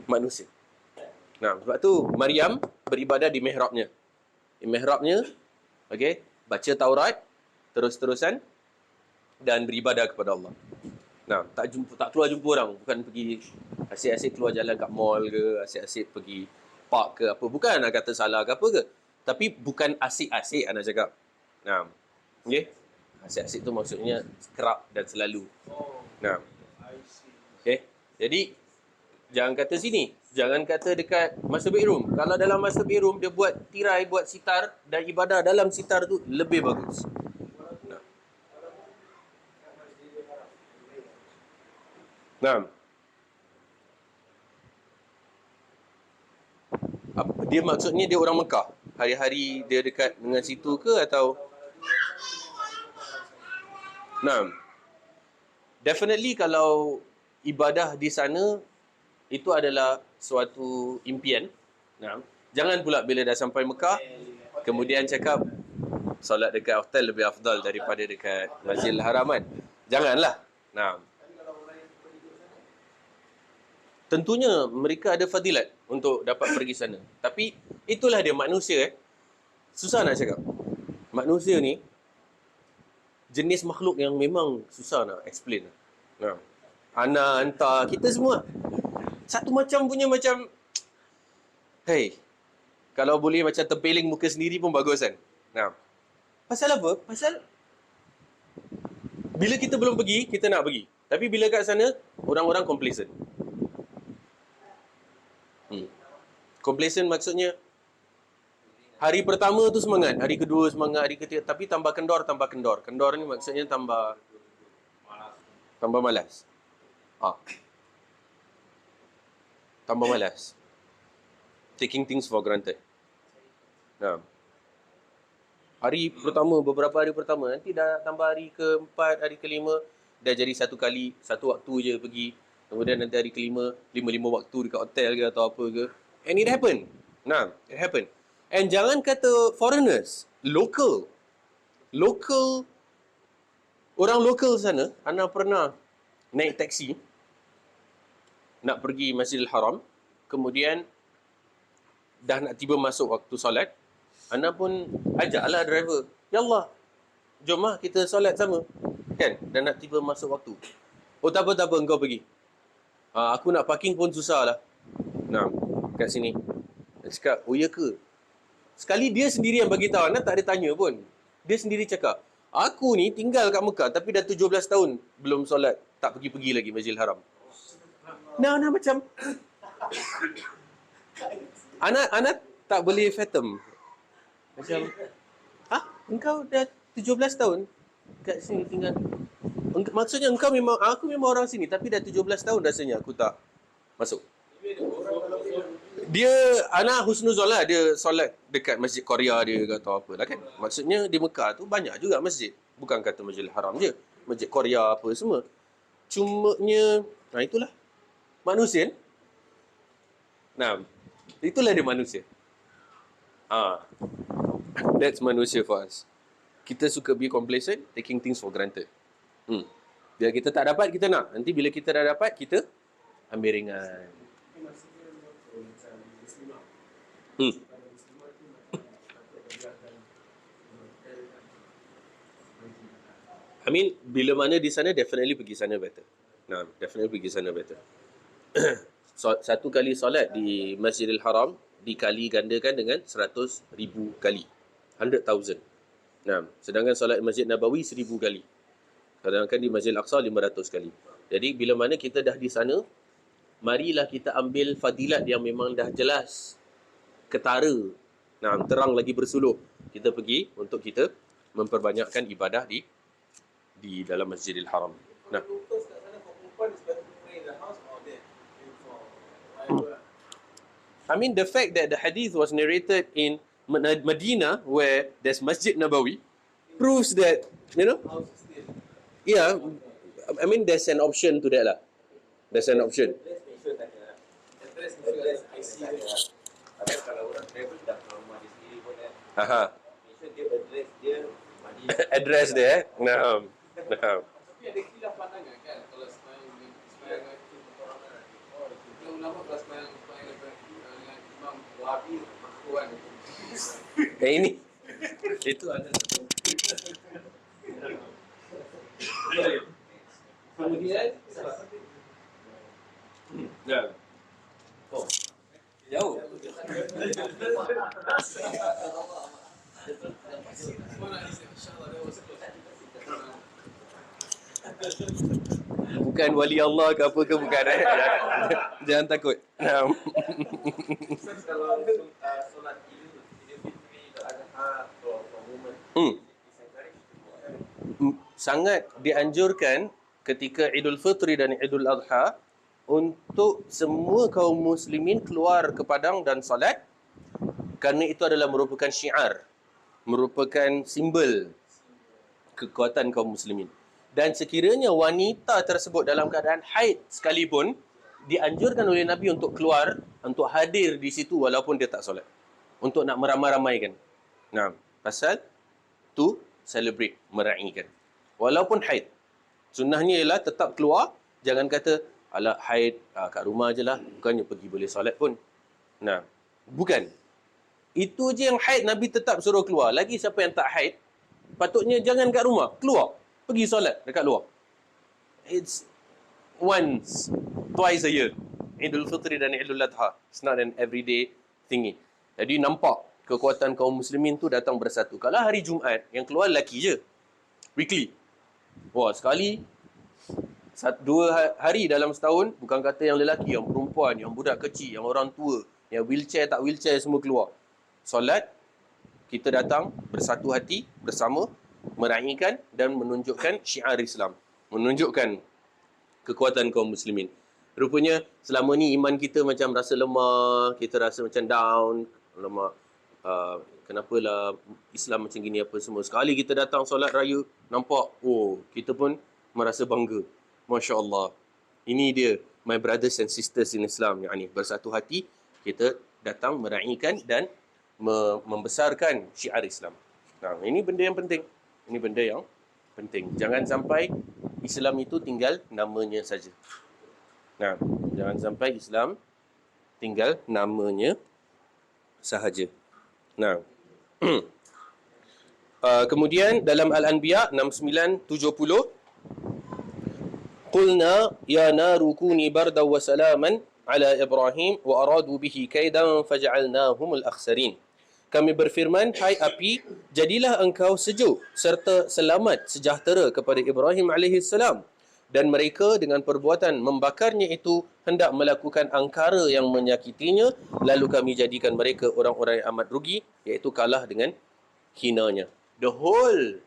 manusia. Sebab tu Maryam beribadah di mihrabnya. Di mihrabnya, okay, baca Taurat terus-terusan dan beribadah kepada Allah. Tak keluar jumpa orang, bukan pergi asyik-asyik keluar jalan kat mall ke, asyik-asyik pergi park ke apa. Bukan nak kata salah ke apa ke, tapi bukan asyik-asyik anak cakap. Okay? Asyik-asyik tu maksudnya kerap dan selalu. Okay? Jadi jangan kata sini, jangan kata dekat master bedroom. Kalau dalam master bedroom dia buat tirai, buat sitar dan ibadah dalam sitar tu lebih bagus. Dia maksudnya dia orang Mekah. Hari-hari dia dekat dengan situ ke atau? Definitely kalau ibadah di sana itu adalah suatu impian. Jangan pula bila dah sampai Mekah kemudian cakap solat dekat hotel lebih afdal daripada dekat Masjidil Haram kan. Janganlah. Tentunya mereka ada fadilat untuk dapat pergi sana. Tapi itulah dia manusia. Susah nak cakap. Manusia ni jenis makhluk yang memang susah nak explain. Ana, anta, kita semua satu macam punya macam, hey, kalau boleh macam terpeling muka sendiri pun bagus kan. Pasal apa? Pasal bila kita belum pergi, kita nak pergi. Tapi bila kat sana, orang-orang complacent. Complacent maksudnya hari pertama tu semangat, hari kedua semangat, hari ketiga, tapi tambah kendor. Kendor ni maksudnya tambah malas. Tambah malas. Taking things for granted. Hari pertama, beberapa hari pertama, nanti dah tambah hari keempat, hari kelima, dah jadi satu kali, satu waktu je pergi. Kemudian nanti hari kelima, lima waktu dekat hotel ke atau apa ke. And it happened. It happened. And jangan kata foreigners, local, orang lokal sana. Ana pernah naik taksi nak pergi Masjidil Haram, kemudian dah nak tiba masuk waktu solat. Ana pun ajaklah driver, ya Allah, jom lah kita solat sama, kan? Dan nak tiba masuk waktu. Oh tak apa, engkau pergi. Aku nak parking pun susah lah. Kat sini. Dia cakap, oh ya ke? Sekali dia sendiri yang bagi tahu, Anak tak ada tanya pun. Dia sendiri cakap, aku ni tinggal kat Mekah tapi dah 17 tahun belum solat, tak pergi-pergi lagi Masjidil Haram. Nah macam Anak tak boleh fathom. Macam, engkau dah 17 tahun kat sini tinggal. Maksudnya aku memang orang sini tapi dah 17 tahun rasanya aku tak masuk. Dia anak husnuzon lah, dia solat dekat Masjid Korea dia atau apa lah kan. Maksudnya di Mekah tu banyak juga masjid. Bukan kata Masjidil Haram je. Masjid Korea apa semua. Cumanya, itulah. Manusia. Nah, itulah dia manusia. That's manusia for us. Kita suka be complacent, taking things for granted. Bila kita tak dapat, kita nak. Nanti bila kita dah dapat, kita ambil ringan. I mean, bila mana di sana, definitely pergi sana better. Definitely pergi sana better. Satu kali solat di Masjidil Haram dikali gandakan dengan 100,000 kali. 100,000. Sedangkan solat Masjid Nabawi 1,000 kali. Sedangkan di Masjidil Aqsa 500 kali. Jadi bila mana kita dah di sana, marilah kita ambil fadilat yang memang dah jelas, ketara, terang lagi bersuluh. Kita pergi untuk kita memperbanyakkan ibadah di dalam Masjidil Haram. I mean, the fact that the hadith was narrated in Medina, where there's Masjid Nabawi, proves that, yeah, I mean, there's an option to that lah. There's an option. Kalau orang travel dah ke rumah dia sendiri pun dia address dia mandi. Address dia, Tapi ada khilaf pandangan kan, kalau sembahyang yang ulama kalau sembahyang dengan Imam Wahabi makruhan. Ini itu ada. Kemudian Jauh. Bukan wali Allah ke apa ke, bukan. Jangan takut. Kalau solat Idul Fitri Adha for women, sangat dianjurkan ketika Idul Fitri dan Idul Adha untuk semua kaum muslimin keluar ke padang dan solat, kerana itu adalah merupakan syiar, merupakan simbol kekuatan kaum muslimin. Dan sekiranya wanita tersebut dalam keadaan haid sekalipun, dianjurkan oleh Nabi untuk keluar, untuk hadir di situ walaupun dia tak solat, untuk nak meramai-ramaikan. Pasal tu celebrate, meraihkan walaupun haid. Sunnahnya ialah tetap keluar. Jangan kata alah haid kat rumah je lah, bukannya pergi boleh solat pun. Bukan. Itu je yang haid Nabi tetap suruh keluar. Lagi siapa yang tak haid, patutnya jangan kat rumah, keluar, pergi solat dekat luar. It's once, twice a year. Idul Fitri dan Idul Adha. It's not an everyday thingy. Jadi nampak kekuatan kaum muslimin tu datang bersatu. Kalau hari Jumaat, yang keluar lelaki je, weekly. Wah, sekali 2 hari dalam setahun, bukan kata yang lelaki, yang perempuan, yang budak kecil, yang orang tua, yang wheelchair tak wheelchair, semua keluar. Solat, kita datang bersatu hati, bersama, meraihkan dan menunjukkan syiar Islam. Menunjukkan kekuatan kaum muslimin. Rupanya selama ni iman kita macam rasa lemah, kita rasa macam down, lemah. Kenapalah Islam macam gini apa semua. Sekali kita datang solat raya, nampak, kita pun merasa bangga. Masya Allah. Ini dia, my brothers and sisters in Islam. Yang bersatu hati, kita datang meraihkan dan membesarkan syiar Islam. Ini benda yang penting. Ini benda yang penting. Jangan sampai Islam itu tinggal namanya saja. Jangan sampai Islam tinggal namanya sahaja. Kemudian dalam Al-Anbiya 69-70, Qulna ya naru kuni barda wa salaman ala Ibrahim wa aradu bihi kaidan faj'alnahum al-akhsarin. kami berfirman, hai api, jadilah engkau sejuk serta selamat sejahtera kepada Ibrahim alaihissalam. Dan mereka dengan perbuatan membakarnya itu hendak melakukan angkara yang menyakitinya, lalu kami jadikan mereka orang-orang yang amat rugi, iaitu kalah dengan hinanya. The whole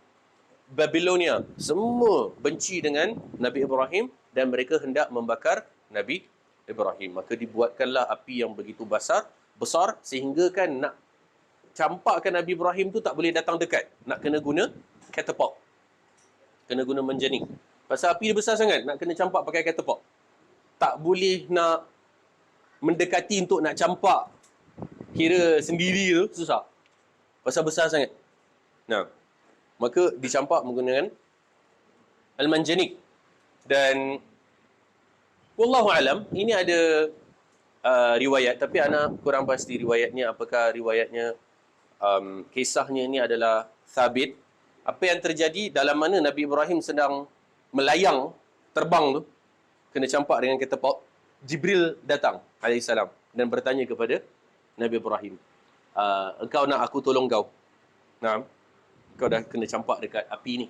Babylonia semua benci dengan Nabi Ibrahim dan mereka hendak membakar Nabi Ibrahim. Maka dibuatkanlah api yang begitu besar sehingga kan nak campakkan Nabi Ibrahim tu tak boleh datang dekat. Nak kena guna catapult. Kena guna menjening. Pasal api dia besar sangat, nak kena campak pakai catapult. Tak boleh nak mendekati untuk nak campak kira sendiri tu, susah. Pasal besar sangat. Nah, maka dicampak menggunakan al-manjanik. Dan wallahu alam, ini ada riwayat, tapi ana kurang pasti riwayatnya, apakah riwayatnya kisahnya ini adalah thabit. Apa yang terjadi, dalam mana Nabi Ibrahim sedang melayang, terbang tu, kena campak dengan catapult, Jibril datang alaihissalam dan bertanya kepada Nabi Ibrahim, engkau nak aku tolong kau? Nah, kau dah kena campak dekat api ni.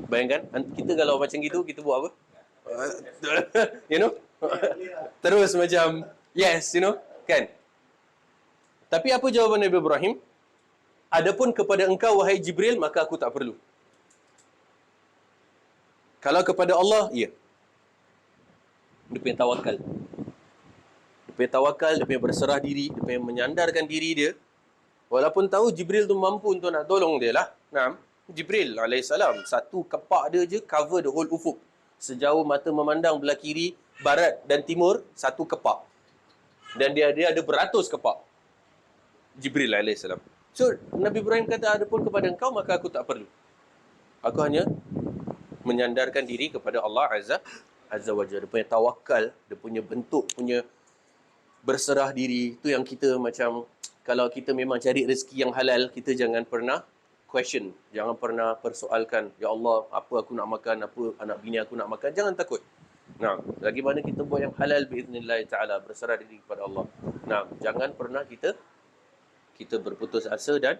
Bayangkan, kita kalau macam gitu, kita buat apa? You know? Terus macam, yes, you know? Kan? Tapi apa jawapan Nabi Ibrahim? Adapun kepada engkau, wahai Jibril, maka aku tak perlu. Kalau kepada Allah, ya. Dia punya tawakal. Dia punya tawakal, dia punya berserah diri, dia punya menyandarkan diri dia. Walaupun tahu Jibril tu mampu untuk nak tolong dia lah. Nah, Jibril alaihissalam, satu kepak dia je cover the whole ufuk. Sejauh mata memandang belah kiri, barat dan timur, satu kepak. Dan dia ada beratus kepak. Jibril alaihissalam. So, Nabi Ibrahim kata, adapun kepada engkau, maka aku tak perlu. Aku hanya menyandarkan diri kepada Allah Azza wa Jalla. Dia punya tawakal, dia punya bentuk, punya berserah diri. Itu yang kita macam, kalau kita memang cari rezeki yang halal, kita jangan pernah question. Jangan pernah persoalkan, ya Allah, apa aku nak makan, apa anak bini aku nak makan. Jangan takut. Nah, lagi mana kita buat yang halal biiznillah ta'ala, berserah diri kepada Allah. Nah, jangan pernah kita berputus asa dan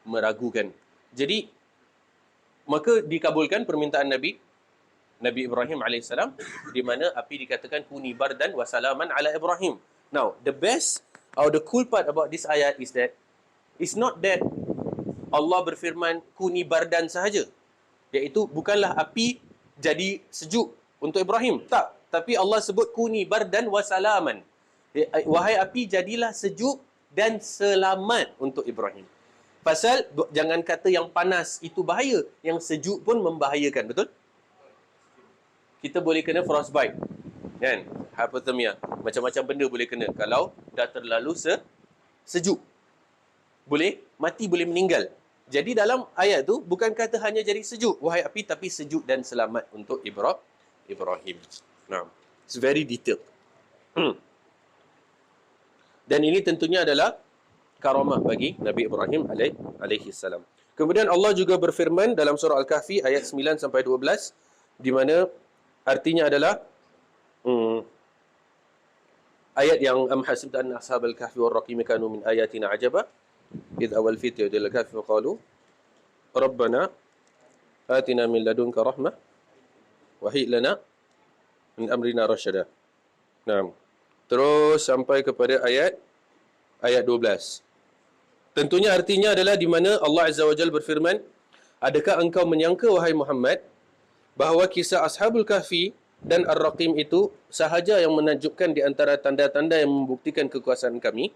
meragukan. Jadi, maka dikabulkan permintaan Nabi Ibrahim alaihissalam, di mana api dikatakan kuni bardan wa salaman ala Ibrahim. Now, the best or the cool part about this ayat is that it's not that Allah berfirman kuni bardan sahaja, iaitu bukanlah api jadi sejuk untuk Ibrahim. Tak, tapi Allah sebut kuni bardan wa salaman. Wahai api, jadilah sejuk dan selamat untuk Ibrahim. Pasal jangan kata yang panas itu bahaya, yang sejuk pun membahayakan, betul? Kita boleh kena frostbite, kan? Hypothermia, macam-macam benda boleh kena kalau dah terlalu sejuk. Boleh mati, boleh meninggal. Jadi dalam ayat tu bukan kata hanya jadi sejuk wahai api, tapi sejuk dan selamat untuk Ibrahim. Nah, it's very detailed. Dan ini tentunya adalah karamah bagi Nabi Ibrahim alaihi salam. Kemudian Allah juga berfirman dalam surah Al-Kahfi ayat 9 sampai 12, di mana artinya adalah ayat yang am hasibta anna ashabal kahfi war raqim kanu min ayatina ajaba id awal fitya ila al-kahfi wa qalu rabbana atina min ladunka rahmah wa hayy lana min amrina rasyada. Nah, terus sampai kepada ayat 12. Tentunya artinya adalah di mana Allah Azza wa Jalla berfirman, adakah engkau menyangka wahai Muhammad bahawa kisah Ashabul Kahfi dan Ar-Raqim itu sahaja yang menakjubkan di antara tanda-tanda yang membuktikan kekuasaan kami?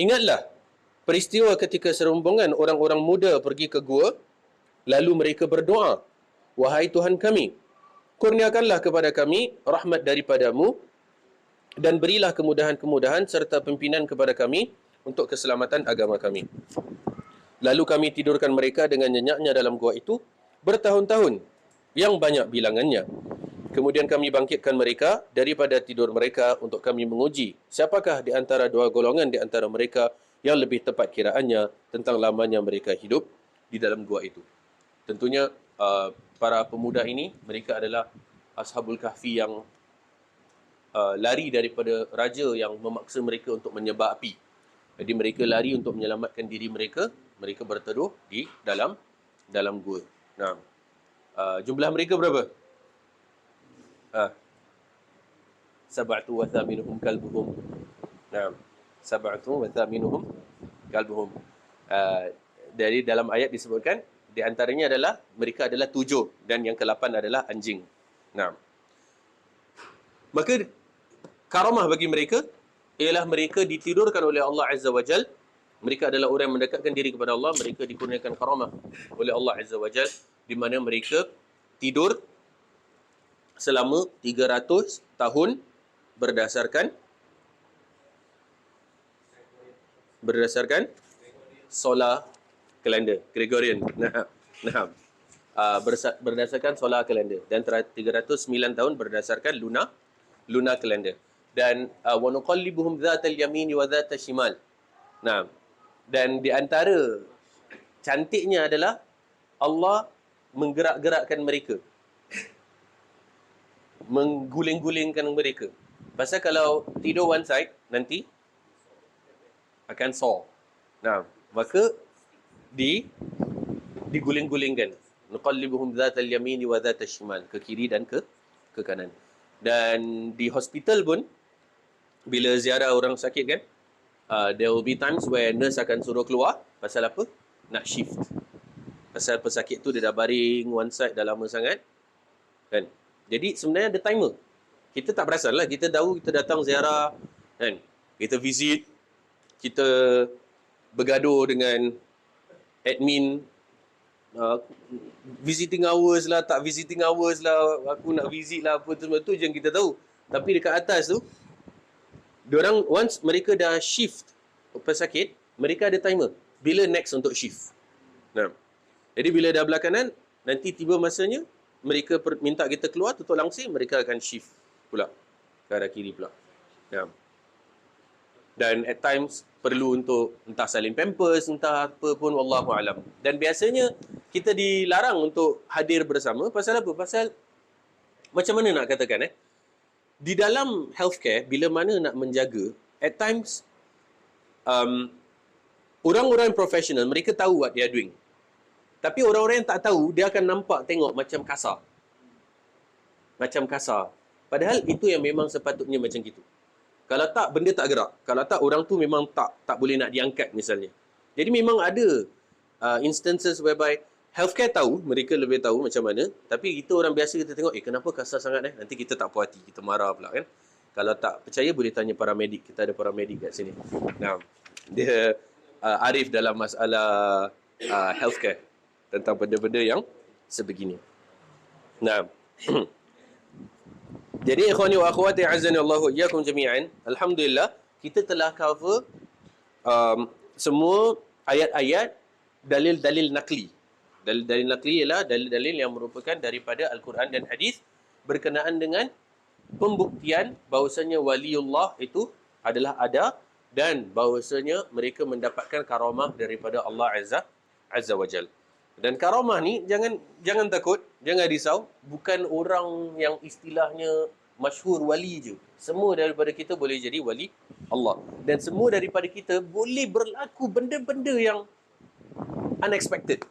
Ingatlah peristiwa ketika serombongan orang-orang muda pergi ke gua, lalu mereka berdoa, wahai Tuhan kami, kurniakanlah kepada kami rahmat daripadamu dan berilah kemudahan-kemudahan serta pimpinan kepada kami untuk keselamatan agama kami. Lalu kami tidurkan mereka dengan nyenyaknya dalam gua itu bertahun-tahun yang banyak bilangannya. Kemudian kami bangkitkan mereka daripada tidur mereka untuk kami menguji siapakah di antara dua golongan di antara mereka yang lebih tepat kiraannya tentang lamanya mereka hidup di dalam gua itu. Tentunya para pemuda ini, mereka adalah Ashabul Kahfi yang lari daripada raja yang memaksa mereka untuk menyebar api. Jadi mereka lari untuk menyelamatkan diri mereka. Mereka berteduh di dalam gua. Nah, jumlah mereka berapa? Sab'atu wa thaminuhum kalbuhum. Nah, sab'atu wa thaminuhum kalbuhum. Dari dalam ayat disebutkan, di antaranya adalah mereka adalah 7 dan yang ke-8 adalah anjing. Nah, maka karamah bagi mereka ialah mereka ditidurkan oleh Allah Azza wa Jal. Mereka adalah orang yang mendekatkan diri kepada Allah. Mereka dikurniakan karamah oleh Allah Azza wa Jal, di mana mereka tidur selama 300 tahun berdasarkan solar kalender Gregorian. Berdasarkan solar kalender, dan 309 tahun berdasarkan lunar kalender. Dan wa nuqallibuhum dzatal yamin wa dzatal shimal. Nah, dan di antara cantiknya adalah Allah menggerak-gerakkan mereka, mengguling-gulingkan mereka. Pasal kalau tidur one side, nanti akan sore. Nah, maka diguling-gulingkan. Nuqallibuhum dzatal yamin wa dzatal shimal, ke kiri dan ke kanan. Dan di hospital pun, bila ziarah orang sakit kan, there will be times where nurse akan suruh keluar. Pasal apa? Nak shift. Pasal pesakit tu dia dah baring one side dah lama sangat kan. Jadi sebenarnya ada timer. Kita tak perasan lah. Kita tahu kita datang ziarah kan, kita visit, kita bergaduh dengan admin, visiting hours lah, tak visiting hours lah, aku nak visit lah, apa tu je yang kita tahu. Tapi dekat atas tu, diorang once mereka dah shift pesakit, mereka ada timer bila next untuk shift. Nah, jadi bila dah belah kanan, nanti tiba masanya mereka minta kita keluar, tutup langsir, mereka akan shift pula ke arah kiri pula. Nah, dan at times perlu untuk entah salin pampers, entah apa pun, wallahu alam. Dan biasanya kita dilarang untuk hadir bersama. Pasal apa? Pasal macam mana nak katakan di dalam healthcare, bila mana nak menjaga, at times orang-orang profesional, mereka tahu what they are doing. Tapi orang-orang yang tak tahu, dia akan nampak, tengok macam kasar. Macam kasar. Padahal itu yang memang sepatutnya macam gitu. Kalau tak, benda tak gerak. Kalau tak, orang tu memang tak boleh nak diangkat misalnya. Jadi memang ada instances whereby healthcare tahu, mereka lebih tahu macam mana. Tapi kita orang biasa, kita tengok, kenapa kasar sangat nanti kita tak puas hati, kita marah pula kan. Kalau tak percaya, boleh tanya paramedik. Kita ada paramedik kat sini. Nah, dia arif dalam masalah healthcare, tentang benda-benda yang sebegini. Nah, jadi ikhwani wa akhwati azani Allahu iyyakum jami'an, alhamdulillah kita telah cover semua ayat-ayat dalil-dalil nakli. Dalil-dalil nakli ialah dalil-dalil yang merupakan daripada Al-Quran dan hadis berkenaan dengan pembuktian bahawasanya waliullah itu adalah ada, dan bahawasanya mereka mendapatkan karamah daripada Allah Azza wa Jal. Dan karamah ni jangan takut, jangan risau, bukan orang yang istilahnya masyhur wali je. Semua daripada kita boleh jadi wali Allah, dan semua daripada kita boleh berlaku benda-benda yang unexpected,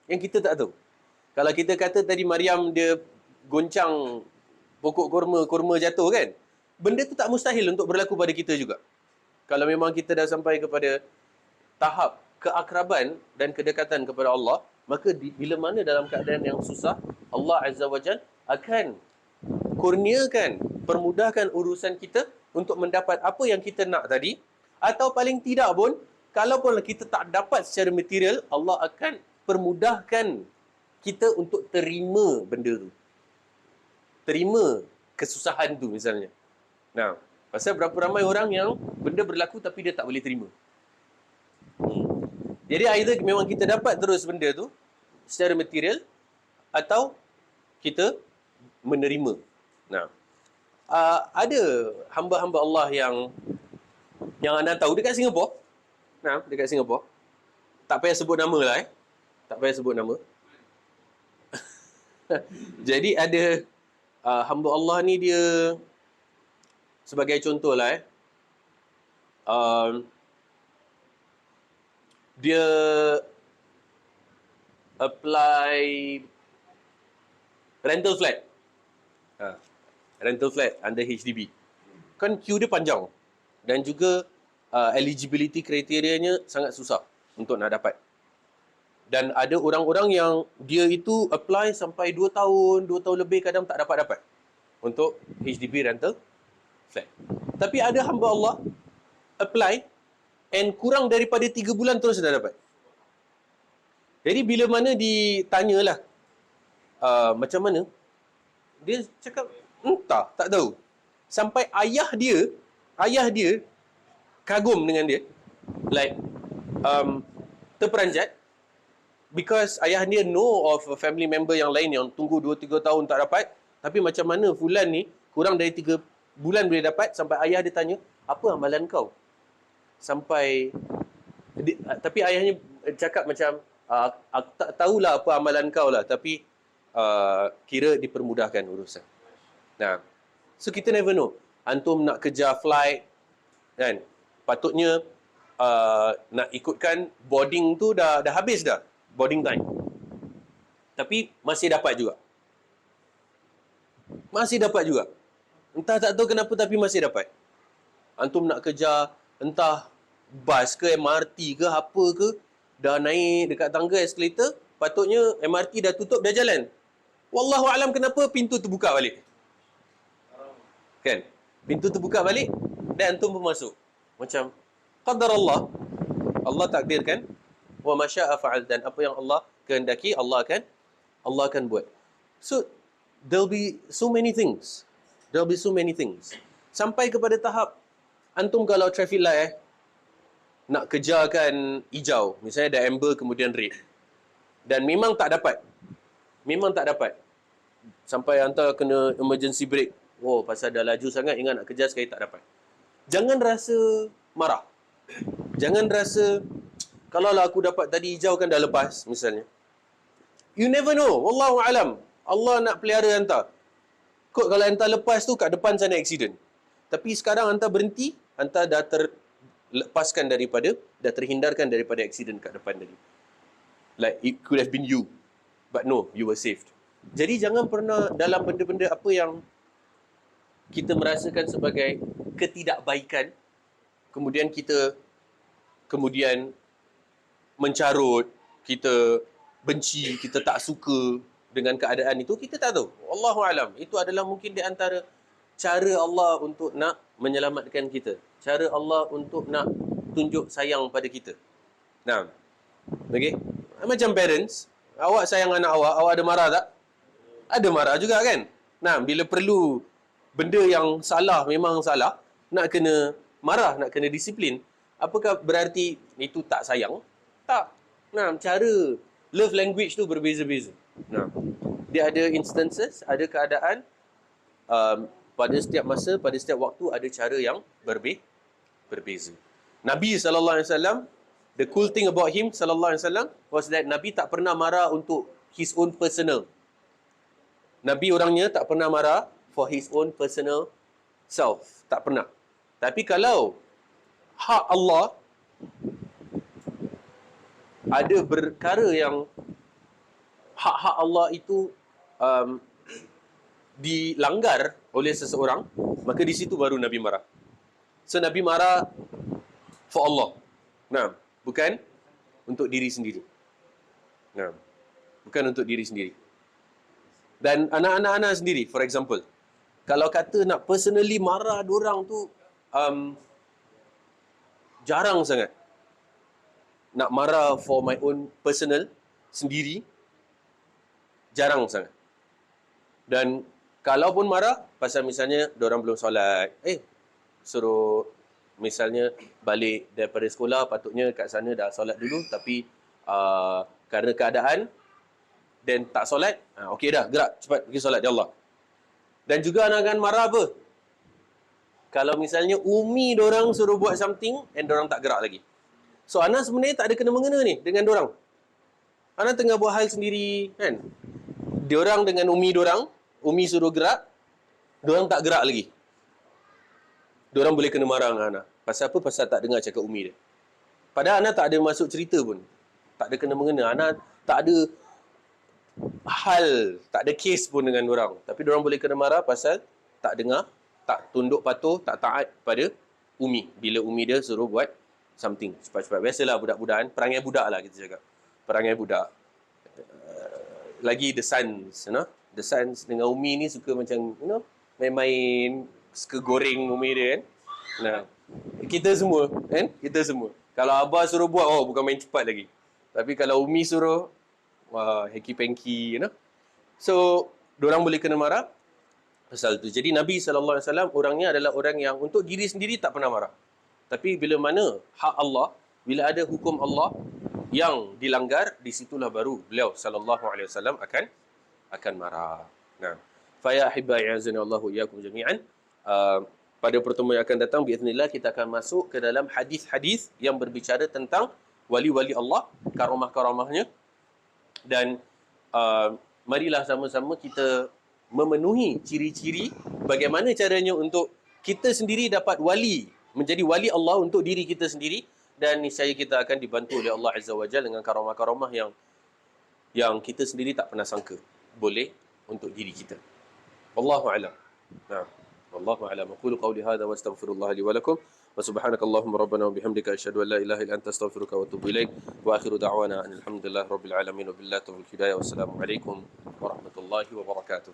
yang kita tak tahu. Kalau kita kata tadi Maryam dia goncang pokok kurma jatuh kan, benda tu tak mustahil untuk berlaku pada kita juga. Kalau memang kita dah sampai kepada tahap keakraban dan kedekatan kepada Allah, maka bila mana dalam keadaan yang susah, Allah Azza wa Jal akan kurniakan, permudahkan urusan kita untuk mendapat apa yang kita nak tadi. Atau paling tidak pun, kalaupun kita tak dapat secara material, Allah akan permudahkan kita untuk terima benda tu, terima kesusahan tu misalnya. Nah, pasal berapa ramai orang yang benda berlaku tapi dia tak boleh terima. Jadi either memang kita dapat terus benda tu secara material, atau kita menerima. Nah, ada hamba-hamba Allah yang anda tahu dekat Singapura. Nah, dekat Singapura. Tak payah sebut nama lah Tak payah sebut nama. Jadi ada hamba Allah ni, dia sebagai contoh lah dia apply rental flat. Rental flat under HDB. Kan queue dia panjang. Dan juga eligibility kriterianya sangat susah untuk nak dapat. Dan ada orang-orang yang dia itu apply sampai 2 tahun lebih kadang tak dapat-dapat untuk HDB rental flat. Tapi ada hamba Allah apply and kurang daripada 3 bulan terus dah dapat. Jadi bila mana ditanyalah macam mana, dia cakap entah, tak tahu. Sampai ayah dia kagum dengan dia, like terperanjat, because ayah dia know of a family member yang lain yang tunggu 2-3 tahun tak dapat, tapi macam mana fulan ni kurang dari 3 bulan boleh dapat. Sampai ayah dia tanya, apa amalan kau sampai tapi ayahnya cakap macam aku tak tahulah apa amalan kau lah, tapi kira dipermudahkan urusan. Nah, so kita never know. Antum nak kejar flight kan, patutnya nak ikutkan boarding tu dah habis dah, boarding time, tapi masih dapat juga. Entah tak tahu kenapa tapi masih dapat. Antum nak kejar entah bas ke MRT ke apa ke, dah naik dekat tangga escalator, patutnya MRT dah tutup, dah jalan. Wallahu alam kenapa pintu terbuka balik. Kan? Pintu terbuka balik dan antum pun masuk. Macam qadar Allah takdirkan, wa ma syaa fa'al, dan apa yang Allah kehendaki Allah akan buat. So there'll be so many things. Sampai kepada tahap antum kalau traffic light nak kejarkan hijau, misalnya ada amber kemudian red, dan memang tak dapat. Sampai hantar kena emergency brake. Oh, pasal dah laju sangat, ingat nak kejar sekali tak dapat. Jangan rasa marah. Jangan rasa, kalau lah aku dapat tadi hijau kan dah lepas, misalnya. You never know. Wallahu alam. Allah nak pelihara hantar. Kot kalau hantar lepas tu, kat depan sana accident. Tapi sekarang hantar berhenti, hantar dah terlepaskan daripada, dah terhindarkan daripada accident kat depan tadi. Like it could have been you. But no, you were saved. Jadi jangan pernah dalam benda-benda apa yang kita merasakan sebagai ketidakbaikan, kemudian kita mencarut, kita benci, kita tak suka dengan keadaan itu, kita tak tahu. Wallahu alam. Itu adalah mungkin di antara cara Allah untuk nak menyelamatkan kita. Cara Allah untuk nak tunjuk sayang pada kita. Nah. Okey. Macam parents, awak sayang anak awak ada marah tak? Ada marah juga kan? Nah, bila perlu benda yang salah, memang salah, nak kena marah, nak kena disiplin. Apakah berarti itu tak sayang? Tak. Nah, cara love language tu berbeza-beza. Nah, dia ada instances, ada keadaan, pada setiap masa, pada setiap waktu ada cara yang berbeza. Nabi SAW, the cool thing about him SAW was that Nabi tak pernah marah untuk his own personal. Nabi orangnya tak pernah marah for his own personal self. Tak pernah. Tapi kalau hak Allah, ada perkara yang hak-hak Allah itu dilanggar oleh seseorang, maka di situ baru Nabi marah. So Nabi marah for Allah. Nah, bukan untuk diri sendiri. Nah, bukan untuk diri sendiri. Dan anak-anak sendiri, for example, kalau kata nak personally marah diorang tu, jarang sangat. Nak marah for my own personal sendiri, jarang sangat. Dan kalaupun marah, pasal misalnya diorang belum solat, suruh misalnya balik daripada sekolah, patutnya kat sana dah solat dulu, tapi kerana keadaan, dan tak solat, okey dah, gerak, cepat pergi solat, ya Allah. Dan juga anak-anak marah apa? Kalau misalnya umi diorang suruh buat something, and diorang tak gerak lagi. So, Ana sebenarnya tak ada kena-mengena ni dengan diorang. Ana tengah buat hal sendiri, kan? Diorang dengan umi diorang, umi suruh gerak, diorang tak gerak lagi. Diorang boleh kena marah dengan Ana. Pasal apa? Pasal tak dengar cakap umi dia. Padahal Ana tak ada masuk cerita pun. Tak ada kena-mengena. Ana tak ada hal, tak ada kes pun dengan orang. Tapi orang boleh kena marah pasal tak dengar, tak tunduk patuh, tak taat pada Umi. Bila Umi dia suruh buat something cepat-cepat. Biasalah budak-budak kan, perangai budak lah kita cakap. Perangai budak. Lagi The Sons, The Sons dengan Umi ni suka macam, main-main, suka goreng Umi dia kan. Nah, kita semua, kan? Kita semua. Kalau Abah suruh buat, bukan main cepat lagi. Tapi kalau Umi suruh, heki-pengki, So, diorang boleh kena marah pasal tu. Jadi Nabi SAW orangnya adalah orang yang untuk diri sendiri tak pernah marah. Tapi bila mana hak Allah, bila ada hukum Allah yang dilanggar, di situlah baru beliau SAW akan marah. Nah, fa ya ahibbai azanallahu iyyakum jami'an. Pada pertemuan yang akan datang biiznillah kita akan masuk ke dalam hadis-hadis yang berbicara tentang wali-wali Allah, karamah-karamahnya, dan marilah sama-sama kita memenuhi ciri-ciri bagaimana caranya untuk kita sendiri dapat wali, menjadi wali Allah untuk diri kita sendiri, dan niscaya kita akan dibantu oleh Allah Azza wa Jalla dengan karamah-karamah yang kita sendiri tak pernah sangka boleh untuk diri kita. Wallahu a'lam. Nah, wallahu a'lam. Aqulu qawli hadha wa astaghfirullah li wa lakum. Wa subhanakallahumma rabbana wa bihamdika asyhadu an la ilaha illa anta astaghfiruka wa atubu ilaik. Wa akhiru da'wana alhamdulillahi rabbil alamin wa billahi tawfiq hidayah. Wassalamu alaikum warahmatullahi wabarakatuh.